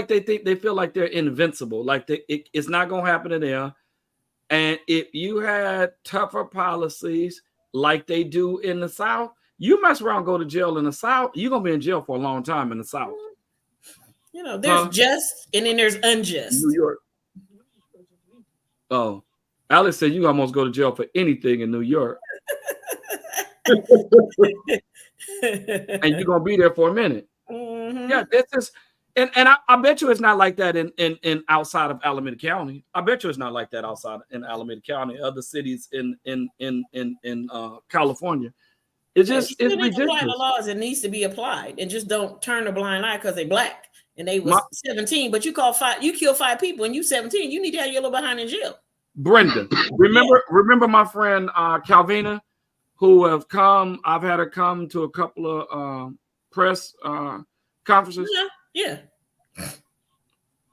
they think they feel like they're invincible. Like it's not gonna happen to them. And if you had tougher policies like they do in the South, you mess around, go to jail in the South, you're gonna be in jail for a long time in the South. You know, there's just and then there's unjust. New York. Oh, Alex said you almost go to jail for anything in New York. And you're gonna be there for a minute. Mm-hmm. Yeah, this is, and I bet you it's not like that in outside of Alameda County. I bet you it's not like that outside in Alameda County, other cities in California. It's just it's ridiculous. Apply the laws that needs to be applied, and just don't turn a blind eye because they black and they was 17. But you kill 5 people and you 17. You need to have your little behind in jail. Brenda, remember my friend Calvina, who have come. I've had her come to a couple of press conferences. Yeah.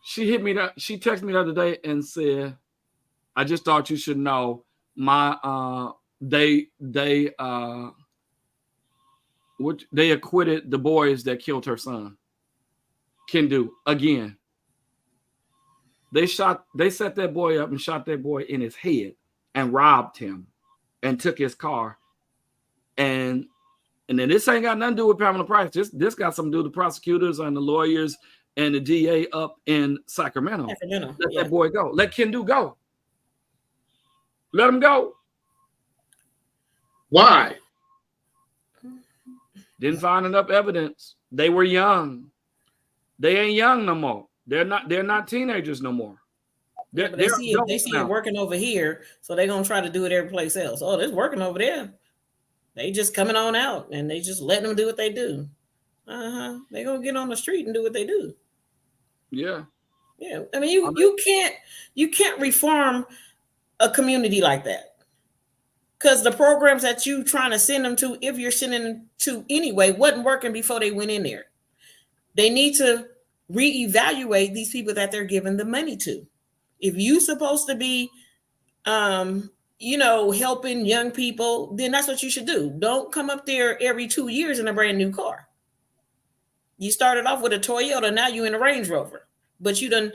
She hit me. She texted me the other day and said, "I just thought you should know they acquitted the boys that killed her son. Can do again. They set that boy up and shot that boy in his head and robbed him and took his car. And then this ain't got nothing to do with Pamela Price. This got something to do with the prosecutors and the lawyers and the DA up in Sacramento. Let that boy go. Let Kendu go. Let him go. Why? Didn't find enough evidence. They were young. They ain't young no more. They're not teenagers no more. They see it working over here, so they're gonna try to do it every place else. Oh, it's working over there. They just coming on out and they just letting them do what they do. They gonna get on the street and do what they do. Yeah. Yeah. I mean, you can't reform a community like that. Because the programs that you trying to send them to, if you're sending them to anyway, wasn't working before they went in there. They need to reevaluate these people that they're giving the money to. If you're supposed to be, helping young people, then that's what you should do. Don't come up there every 2 years in a brand new car. You started off with a Toyota, now you're in a Range Rover, but you done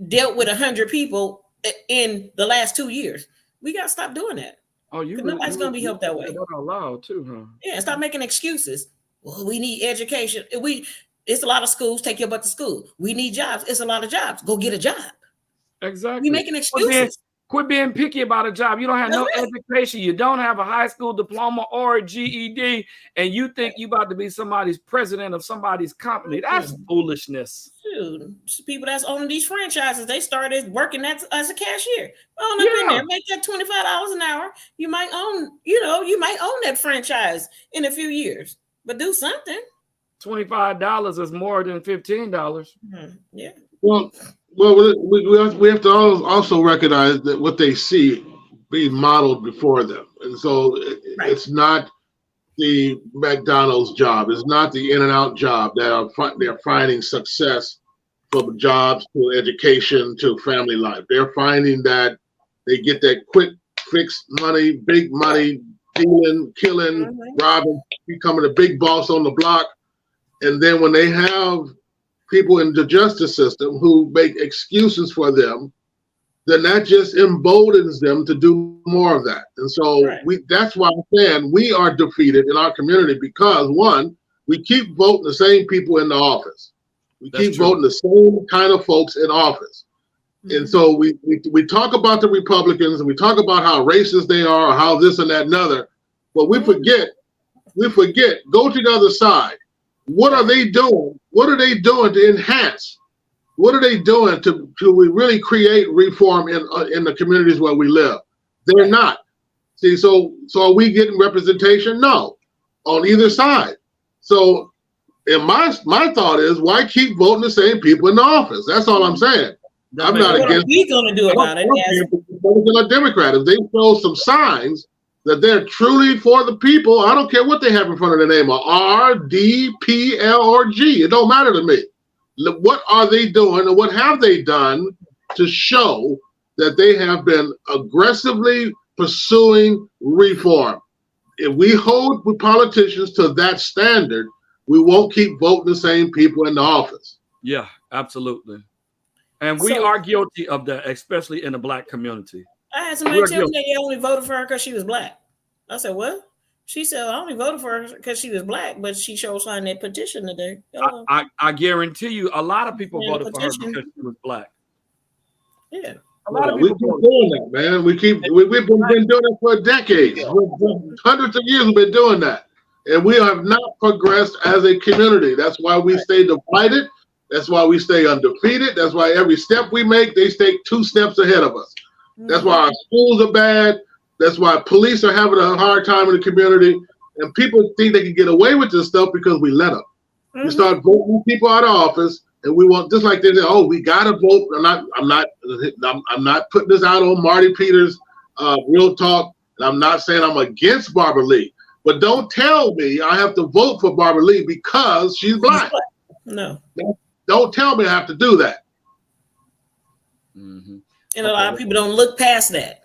dealt with 100 people in the last 2 years. We got to stop doing that. Oh, nobody's going to be helped that way. Out loud too, huh? Yeah, stop making excuses. Well, we need education. It's a lot of schools. Take your butt to school. We need jobs. It's a lot of jobs. Go get a job. Exactly. We making excuses. Quit being picky about a job. You don't have no education. You don't have a high school diploma or a GED, and you think you about to be somebody's president of somebody's company. That's foolishness. Dude, people that's owning these franchises, they started working as a cashier. Own up in there, make that $25 an hour. You might own that franchise in a few years, but do something. $25 is more than $15. Mm-hmm. Yeah. Well, we have to also recognize that what they see being modeled before them, and so it's not the McDonald's job, it's not the In-N-Out job that they're finding success from jobs to education to family life. They're finding that they get that quick fix money, big money, stealing, killing, robbing, becoming a big boss on the block, and then when they have people in the justice system who make excuses for them, then that just emboldens them to do more of that. And so that's why I'm saying we are defeated in our community because, one, we keep voting the same people in the office. We keep voting the same kind of folks in office. And so we talk about the Republicans and we talk about how racist they are or how this and that and other, but we forget, go to the other side. What are they doing? What are they doing to enhance? What are they doing to we really create reform in the communities where we live? They're not. See, so are we getting representation? No, on either side. So, and my thought is, why keep voting the same people in the office? That's all I'm saying. I'm not against. What are we going to do about it? Republican or Democrat, if they show some signs that they're truly for the people, I don't care what they have in front of their name, R, D, P, L, or G. It don't matter to me. What are they doing and what have they done to show that they have been aggressively pursuing reform? If we hold politicians to that standard, we won't keep voting the same people in the office. Yeah, absolutely. And we are guilty of that, especially in the Black community. I had somebody tell me they only voted for her because she was Black. I said, what? She said, I only voted for her because she was Black, but she showed signed that petition today. I guarantee you, a lot of people voted for her because she was Black. Yeah. A lot of people keep doing that, man. We've been doing it for decades. Hundreds of years we've been doing that. And we have not progressed as a community. That's why we stay divided. That's why we stay undefeated. That's why every step we make, they stay 2 steps ahead of us. That's why our schools are bad. That's why police are having a hard time in the community. And people think they can get away with this stuff because we let them. We start voting people out of office, and we want, just like they say, oh, we gotta vote. I'm not putting this out on Marty Peters' Real Talk, and I'm not saying I'm against Barbara Lee. But don't tell me I have to vote for Barbara Lee because she's Black. No. Don't tell me I have to do that. And a lot of people don't look past that.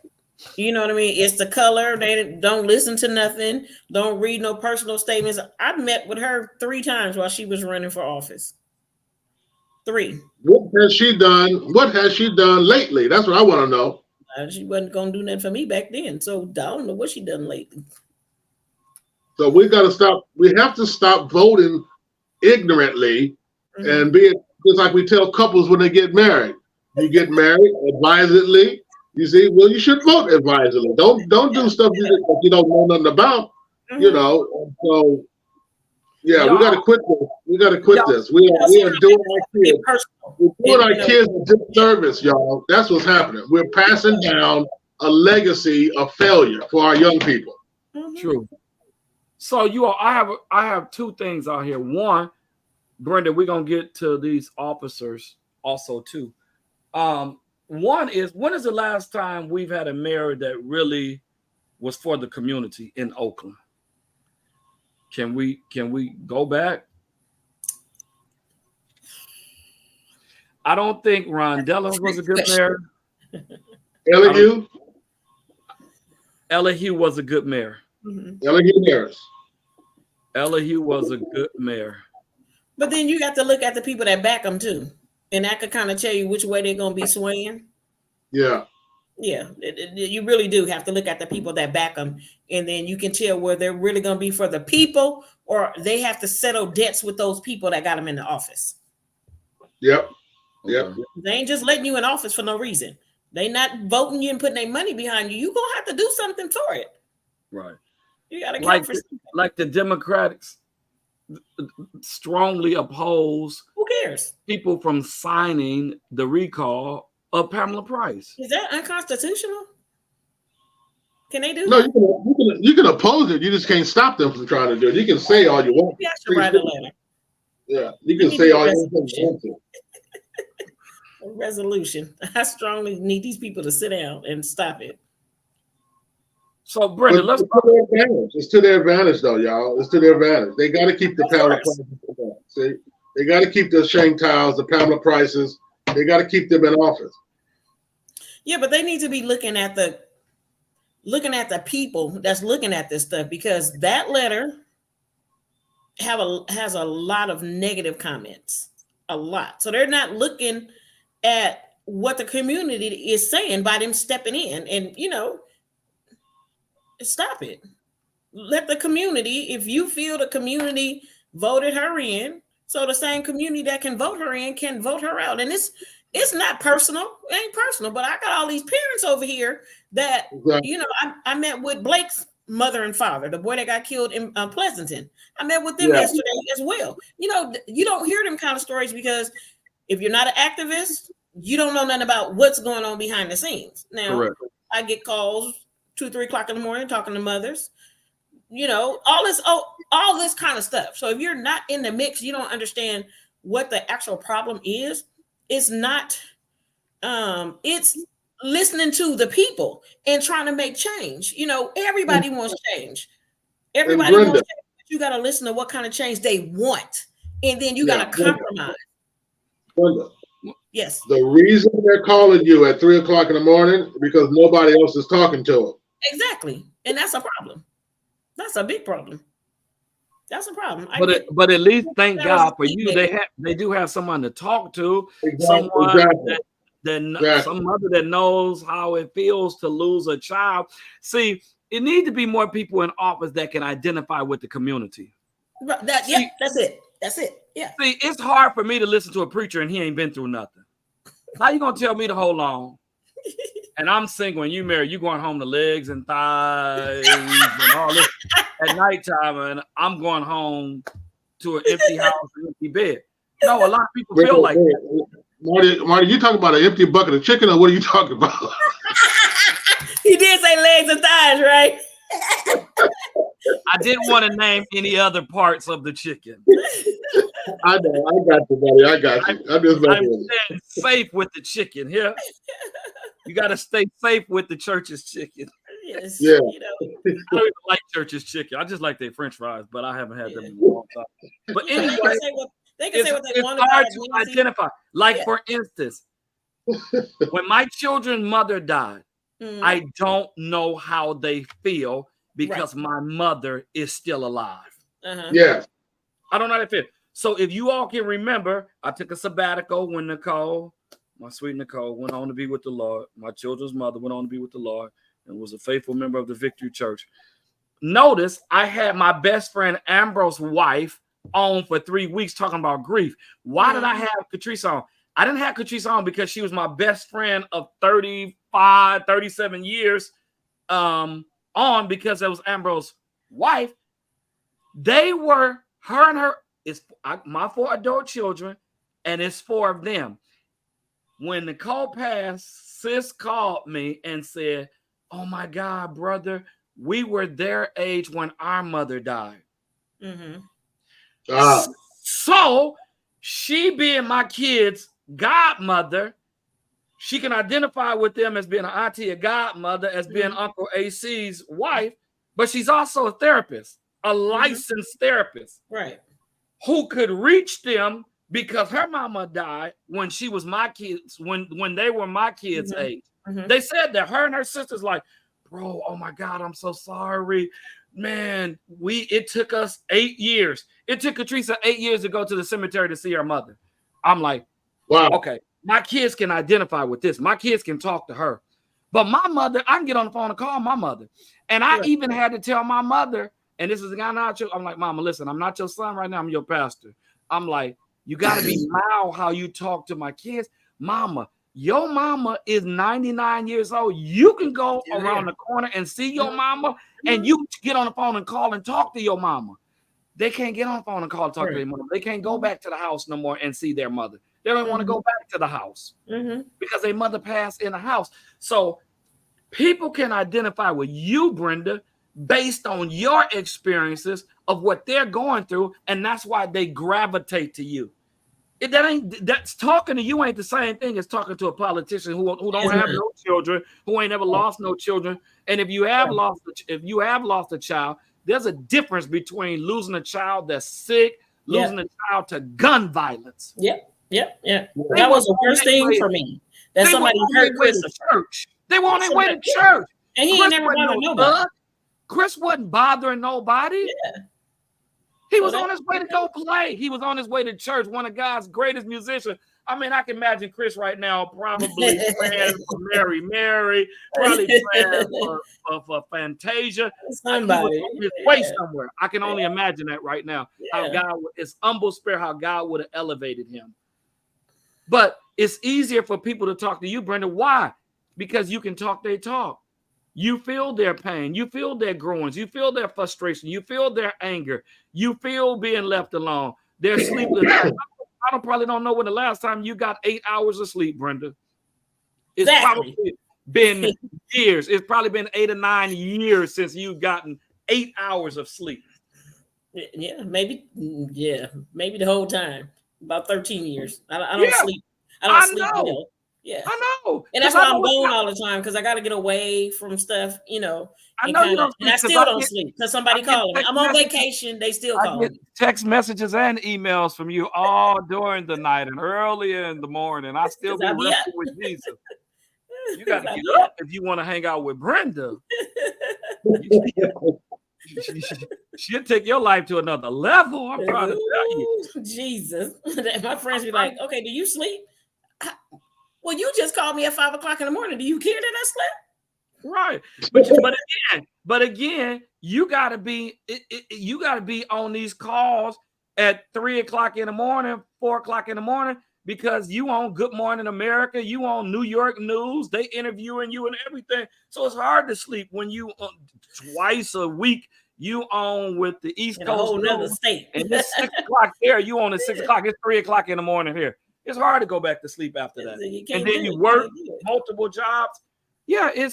You know what I mean? It's the color. They don't listen to nothing. Don't read no personal statements. I met with her 3 times while she was running for office. 3. What has she done? What has she done lately? That's what I want to know. She wasn't going to do nothing for me back then. So I don't know what she done lately. So we got to stop. We have to stop voting ignorantly and being just like we tell couples when they get married. You get married advisedly. You see, well, you should vote advisedly. Don't do stuff that you don't know nothing about. You know. And so, yeah, we got to quit this. We got to quit this. We are doing our kids. We're doing our kids a disservice, y'all. That's what's happening. We're passing down a legacy of failure for our young people. True. So you all, I have 2 things out here. One, Brenda, we're gonna get to these officers also too. One is, when is the last time we've had a mayor that really was for the community in Oakland? Can we go back? I don't think Rondella was a good mayor. Elihu was a good mayor. Elihu was a good mayor. But then you got to look at the people that back them too. And that could kind of tell you which way they're going to be swaying. Yeah. Yeah. You really do have to look at the people that back them. And then you can tell where they're really going to be for the people, or they have to settle debts with those people that got them in the office. Yep. Yep. They ain't just letting you in office for no reason. They not voting you and putting their money behind you. You're going to have to do something for it. Right. You got to count for something. Like the Democrats strongly oppose who cares people from signing the recall of Pamela Price. Is that unconstitutional? Can they do no that? You can oppose it. You just can't stop them from trying to do it. You can say all you want. Maybe I should write a letter. Yeah, you can say all you want. A resolution. I strongly need these people to sit down and stop it. So, Brenda, let's. It's to their advantage, though, y'all. It's to their advantage. They got to keep the Pamela Prices. See, they got to keep the Shane Tiles, the Pamela Prices. They got to keep them in office. Yeah, but they need to be looking at the people that's looking at this stuff, because that letter has a lot of negative comments. a lot. So they're not looking at what the community is saying by them stepping in and, stop it. Let the community, if you feel the community voted her in, so the same community that can vote her in can vote her out. And it's not personal. It ain't personal, but I got all these parents over here that, I met with Blake's mother and father, the boy that got killed in Pleasanton. I met with them yesterday as well. You don't hear them kind of stories because if you're not an activist, you don't know nothing about what's going on behind the scenes. Now, correct. I get calls 2-3 o'clock in the morning talking to mothers, all this kind of stuff. So if you're not in the mix, you don't understand what the actual problem is. It's not, it's listening to the people and trying to make change. Everybody wants change. Everybody wants change. But you got to listen to what kind of change they want. And then you got to compromise. Brenda, yes. The reason they're calling you at 3 o'clock in the morning because nobody else is talking to them. Exactly. And that's a problem. That's a big problem. That's a problem. But at least thank God for you. They do have someone to talk to. Exactly. Someone some mother that knows how it feels to lose a child. See, it needs to be more people in office that can identify with the community. That's it. That's it. Yeah. See, it's hard for me to listen to a preacher and he ain't been through nothing. How you gonna tell me to hold on? And I'm single and you married, you going home to legs and thighs and all this at nighttime, and I'm going home to an empty house, an empty bed. No, a lot of people feel like that. Marty, you talking about an empty bucket of chicken, or what are you talking about? He did say legs and thighs, right? I didn't want to name any other parts of the chicken. I know, I got you, buddy. I got you. I'm staying safe with the chicken here. You got to stay safe with the church's chicken. Yes. Yeah. I don't even like church's chicken. I just like their French fries, but I haven't had them in a long time. But anyway, they can say what they want. It's hard to identify. Like, for instance, when my children's mother died, I don't know how they feel because my mother is still alive. Yeah. I don't know how they feel. So if you all can remember, I took a sabbatical when Nicole, my sweet Nicole, went on to be with the Lord. My children's mother went on to be with the Lord and was a faithful member of the Victory Church. Notice I had my best friend Ambrose's wife on for 3 weeks talking about grief. Why did I have Catrice on? I didn't have Catrice on because she was my best friend of 35, 37 years on, because it was Ambrose's wife. They were, her and her, my 4 adult children, and it's 4 of them. When Nicole passed, sis called me and said, "Oh my God, brother, we were their age when our mother died." So she, being my kids' godmother, she can identify with them as being an auntie, a godmother, as being Uncle AC's wife, but she's also a therapist, a licensed therapist, right? Who could reach them because her mama died when she was my kids, when they were my kids' age. They said that her and her sisters like, "Bro, oh my God, I'm so sorry. Man, it took us 8 years. It took Catrice 8 years to go to the cemetery to see her mother." I'm like, wow, okay, my kids can identify with this. My kids can talk to her. But my mother, I can get on the phone and call my mother. And I even had to tell my mother, and this is the guy not your, I'm like, "Mama, listen, I'm not your son right now. I'm your pastor." I'm like, "You got to be mild how you talk to my kids. Mama, your mama is 99 years old. You can go around the corner and see your mama, and you get on the phone and call and talk to your mama." They can't get on the phone and call and talk to their mother. They can't go back to the house no more and see their mother. They don't want to go back to the house because their mother passed in the house. So people can identify with you, Brenda, based on your experiences of what they're going through, and that's why they gravitate to you. That's talking to you ain't the same thing as talking to a politician who don't have no children, who ain't ever lost no children. And if you have lost a child, there's a difference between losing a child that's sick, losing a child to gun violence. Yep. That was the worst thing for me. That somebody hurt Chris to church. They were on their way to church. And he ain't never bothered nobody. Chris wasn't bothering nobody. Yeah. He was on his way to go play. He was on his way to church, one of God's greatest musicians. I mean, I can imagine Chris right now probably praying for Mary, probably praying for Fantasia. Somebody. He was on his way somewhere. I can only imagine that right now. How God, his humble spirit, how God would have elevated him. But it's easier for people to talk to you, Brenda. Why? Because you can talk their talk. You feel their pain. You feel their groans. You feel their frustration. You feel their anger. You feel being left alone. They're sleepless. I probably don't know when the last time you got 8 hours of sleep, Brenda. It's probably been years. It's probably been 8 or 9 years since you've gotten 8 hours of sleep. Yeah, maybe. Yeah, maybe the whole time. About 13 years. I don't sleep. I don't sleep. Know. You know. Yeah, I know, and that's why I'm going all the time because I got to get away from stuff, you know. I know you don't, and I still don't sleep because somebody calling me. I'm on vacation. They still call me. Text messages and emails from you all during the night and early in the morning. I still be resting with Jesus. You got to get up if you want to hang out with Brenda. She'll take your life to another level. I'm trying to tell you. Jesus, my friends be like, "Okay, do you sleep?" Well, you just called me at 5 o'clock in the morning. Do you care that I slept? Right, but again, you gotta be on these calls at 3 o'clock in the morning, 4 o'clock in the morning, because you on Good Morning America, you on New York News, they interviewing you and everything. So it's hard to sleep when you twice a week you on with the East Coast, a whole nother state, and it's 6 o'clock there. You on at 6 o'clock. It's 3 o'clock in the morning here. It's hard to go back to sleep after that. And then you work multiple jobs. Yeah, it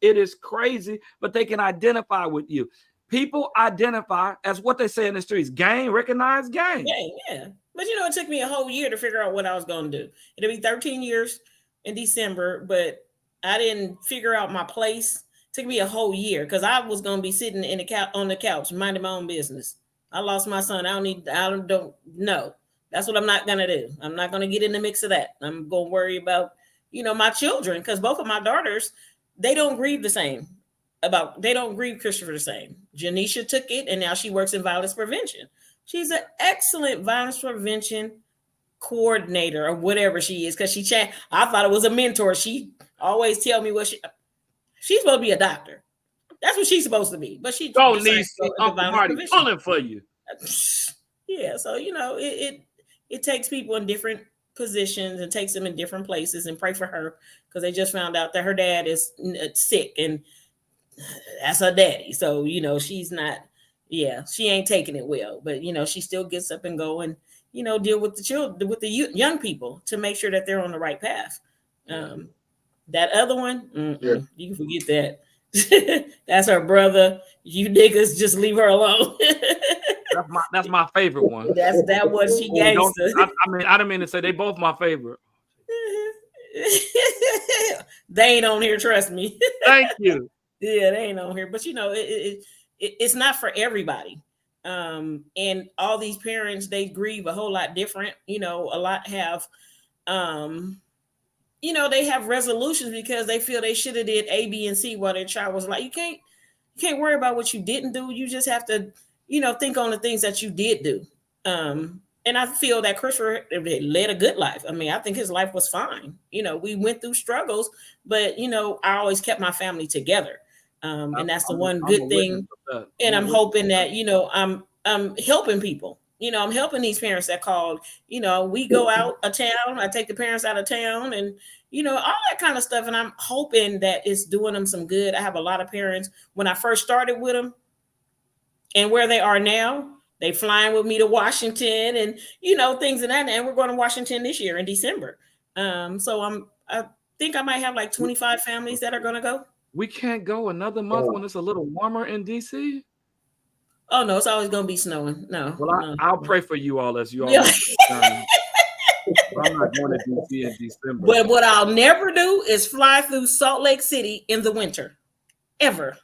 is crazy, but they can identify with you. People identify as what they say in the streets. Gang, recognize gang. Yeah. But you know, it took me a whole year to figure out what I was going to do. It'll be 13 years in December, but I didn't figure out my place. It took me a whole year because I was going to be sitting on the couch, minding my own business. I lost my son. I don't know. That's what I'm not going to do. I'm not going to get in the mix of that. I'm going to worry about, you know, my children, because both of my daughters, they don't grieve the same. They don't grieve Christopher the same. Janisha took it, and now she works in violence prevention. She's an excellent violence prevention coordinator or whatever she is, because I thought it was a mentor. She always tell me she's supposed to be a doctor. That's what she's supposed to be. But she don't need Uncle Marty pulling for you. Yeah, so you know, it takes people in different positions and takes them in different places, and pray for her because they just found out that her dad is sick and that's her daddy. So, you know, she's not, she ain't taking it well, but you know, she still gets up and go and, you know, deal with the children, with the young people to make sure that they're on the right path. That other one, you can forget that. That's her brother. You niggas just leave her alone. That's my favorite one. That was she gangster. I don't mean to say they both my favorite. They ain't on here, trust me. Thank you. Yeah, they ain't on here, but you know, it's not for everybody. And all these parents, they grieve a whole lot different. You know, a lot have, you know, they have resolutions because they feel they should have did A, B, and C while their child was like, you can't worry about what you didn't do. You just have to, you know, think on the things that you did do. And I feel that Christopher led a good life. I mean, I think his life was fine. You know, we went through struggles, but you know, I always kept my family together. And that's the one good thing. And I'm hoping that, you know, I'm helping people. You know, I'm helping these parents that called. You know, we go out of town. I take the parents out of town and, you know, all that kind of stuff. And I'm hoping that it's doing them some good. I have a lot of parents when I first started with them and where they are now, they flying with me to Washington and, you know, things of that. And we're going to Washington this year in December. So I think I might have like 25 families that are going to go. We can't go another month when it's a little warmer in DC. Oh no, it's always gonna be snowing. No. Well, I'll pray for you all as you all. I'm not going to DC in December. But what I'll never do is fly through Salt Lake City in the winter, ever.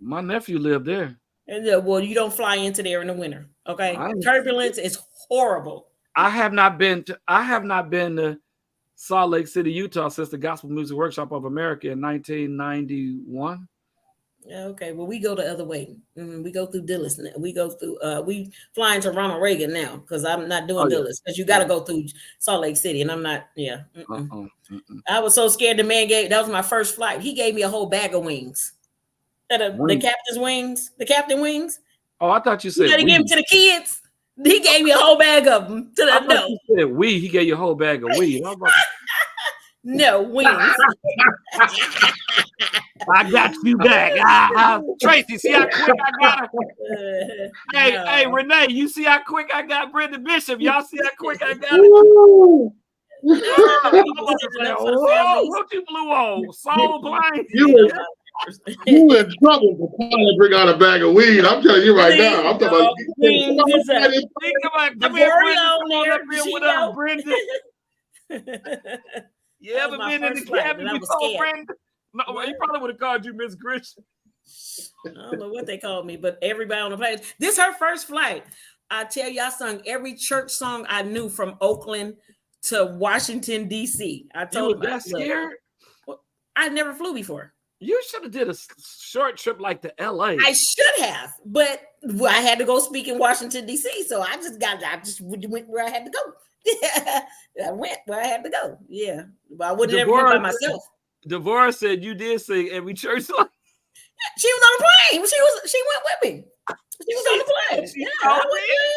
My nephew lived there. And well, you don't fly into there in the winter. Okay, turbulence is horrible. I have not been to Salt Lake City, Utah since the Gospel Music Workshop of America in 1991. Okay, well, we go the other way. We go through Dillis. We go through. We flying to Ronald Reagan now because I'm not doing Dillis because you got to go through Salt Lake City, and I'm not. Yeah, I was so scared. The man gave that was my first flight. He gave me a whole bag of wings. The captain's wings. The captain wings. Oh, I thought you said you gotta give them to the kids. He gave me a whole bag of them. To the no. You said he gave you a whole bag of weed. No wings. I got you back. Tracy, see how quick I got her? Hey, Renee, you see how quick I got Brenda Bishop? Y'all see how quick I got it? What you blew on? Soul blind. You in trouble for trying to bring out a bag of weed. I'm telling you right now. I'm talking about. Come here, Brenda. You ever been in the cabin before, Brenda? No, he probably would have called you Miss Grisham. I don't know what they called me, but everybody on the plane. This her first flight. I tell you, I sung every church song I knew from Oakland to Washington, D.C. I told you that scared? I never flew before. You should have did a short trip like to L.A. I should have, but I had to go speak in Washington, D.C., so I just went where I had to go. I went where I had to go. Yeah, but I wouldn't ever by myself. Devorah said you did sing every church song. She was on the plane. She went with me. She was on the plane. Yeah,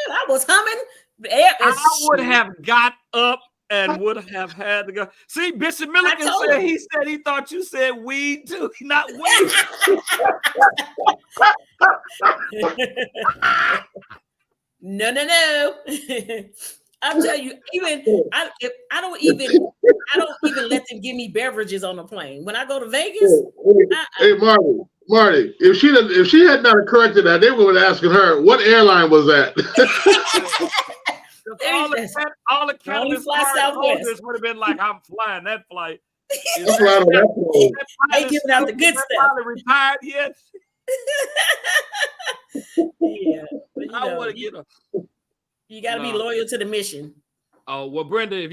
I was humming. I would have got up and would have had to go. See, Bishop Milligan said he thought you said weed too, not weed. No. I'll tell you, I don't even let them give me beverages on the plane. When I go to Vegas, hey Marty, if she had not corrected that, they would have asking her what airline was that. all the candidates would have been like, I'm flying that flight. I'm flying on that plane. They giving out the good stuff. Probably retired yet. Yeah, I want to get a. You got to be loyal to the mission. Oh, well, Brenda,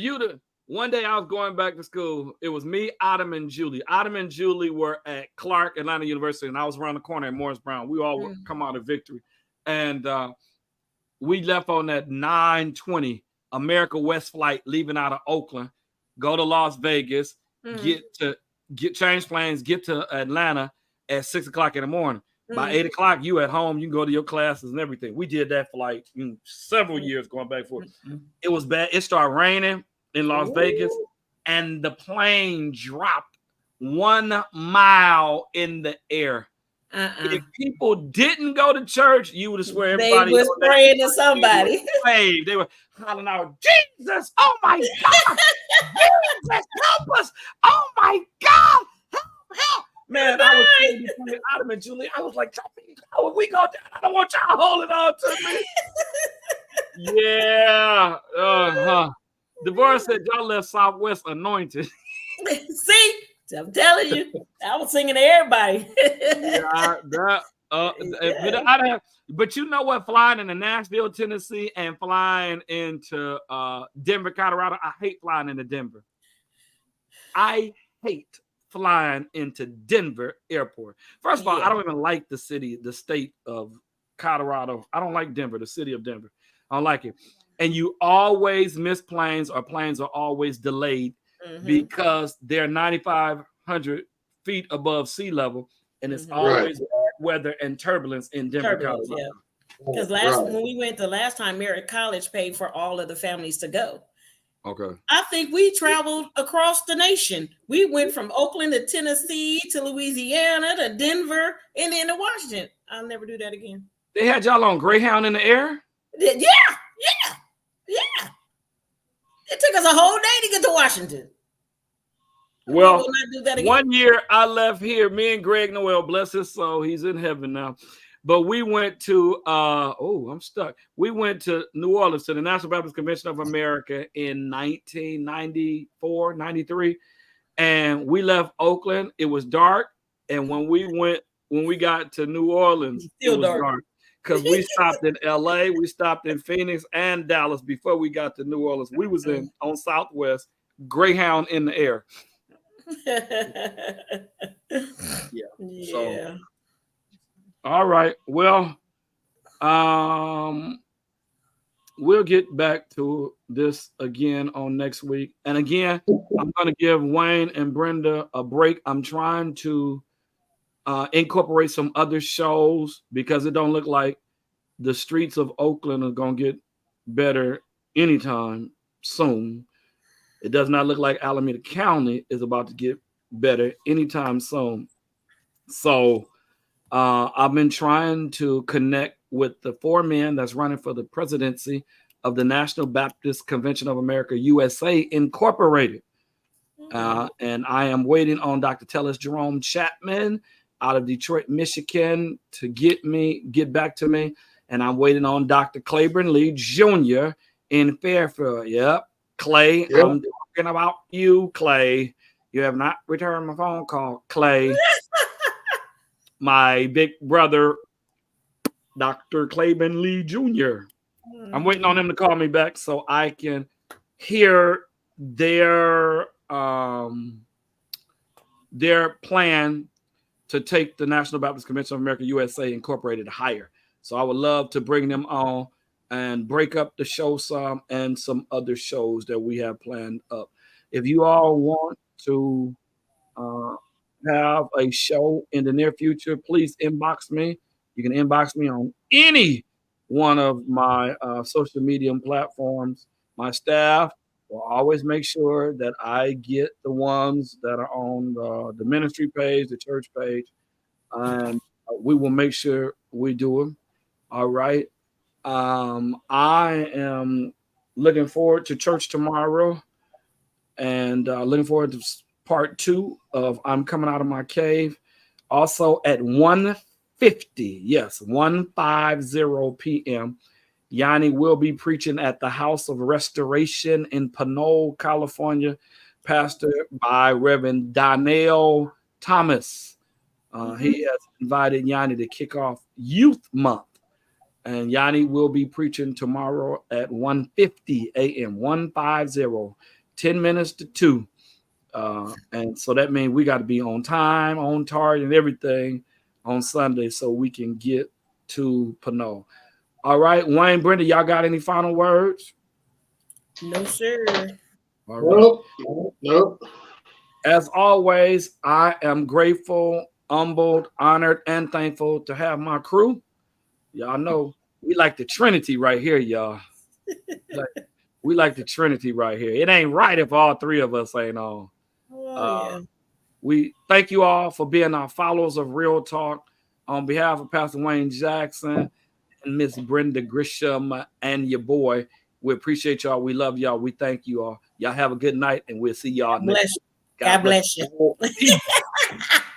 one day I was going back to school. It was me, Adam, and Julie. Adam and Julie were at Clark Atlanta University, and I was around the corner at Morris Brown. We all would come out of Victory. And we left on that 9:20 America West flight leaving out of Oakland, go to Las Vegas, get change planes, get to Atlanta at 6 o'clock in the morning. By 8 o'clock, you at home, you can go to your classes and everything. We did that for like several years going back and forth. It was bad. It started raining in Las Vegas, and the plane dropped 1 mile in the air. If people didn't go to church, you would have swear everybody was praying to somebody. They were hollering out, Jesus, oh my God, Jesus, help us, oh my God, help. Man, I was saying Adam and Julie, I was like, how would we go down? I don't want y'all holding on to me. Yeah. Devorah said y'all left Southwest anointed. See, I'm telling you, I was singing to everybody. But you know what? Flying into Nashville, Tennessee, and flying into Denver, Colorado, I hate flying into Denver. I hate flying into Denver airport. First of all, I don't even like the state of Colorado. I don't like Denver, the city of Denver. I don't like it. And you always miss planes, or planes are always delayed because they're 9,500 feet above sea level, and it's always bad weather and turbulence in Denver, Colorado. Yeah. Because when we went the last time, Merritt College paid for all of the families to go. Okay. I think we traveled across the nation. We went from Oakland to Tennessee to Louisiana to Denver and then to Washington. I'll never do that again. They had y'all on Greyhound in the air? Yeah. It took us a whole day to get to Washington. Well, 1 year I left here, me and Greg Noel, bless his soul, he's in heaven now. But we went to, I'm stuck. We went to New Orleans to the National Baptist Convention of America in 1994, 93. And we left Oakland. It was dark. And when we got to New Orleans, it was dark. Because we stopped in LA, we stopped in Phoenix and Dallas before we got to New Orleans. We was on Southwest, Greyhound in the air. So All right. Well, we'll get back to this again on next week. And again, I'm going to give Wayne and Brenda a break. I'm trying to incorporate some other shows because it don't look like the streets of Oakland are going to get better anytime soon. It does not look like Alameda County is about to get better anytime soon. So I've been trying to connect with the 4 men that's running for the presidency of the National Baptist Convention of America, USA Incorporated. And I am waiting on Dr. Tellis Jerome Chapman out of Detroit, Michigan to get back to me. And I'm waiting on Dr. Claiborne Lee Jr. in Fairfield. Yep. Clay, yep. I'm talking about you, Clay. You have not returned my phone call, Clay. My big brother, Dr. Claiborne Lee Jr. I'm waiting on him to call me back so I can hear their plan to take the National Baptist Convention of America USA Incorporated higher. So I would love to bring them on and break up the show some and some other shows that we have planned up. If you all want to have a show in the near future, please inbox me. You can inbox me on any one of my social media platforms. My staff will always make sure that I get the ones that are on the ministry page, the church page, and we will make sure we do them. All right. I am looking forward to church tomorrow and looking forward to part 2 of I'm Coming Out of My Cave. Also at 1:50, yes, 1:50 p.m., Yanni will be preaching at the House of Restoration in Pinole, California, pastored by Reverend Donnell Thomas. He has invited Yanni to kick off Youth Month. And Yanni will be preaching tomorrow at 1:50 a.m., 1:50, 10 minutes to 2. And so that means we got to be on time, on target, and everything on Sunday so we can get to Pinole. All right, Wayne, Brenda, y'all got any final words? No, sir. All right. Nope. As always, I am grateful, humbled, honored, and thankful to have my crew. Y'all know we like the Trinity right here, y'all. We like the Trinity right here. It ain't right if all 3 of us ain't on. Yeah. We thank you all for being our followers of Real Talk. On behalf of Pastor Wayne Jackson and Miss Brenda Grisham and your boy, we appreciate y'all. We love y'all. We thank you all. Y'all have a good night, and we'll see y'all next week. God bless you.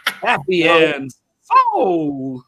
Happy and soul.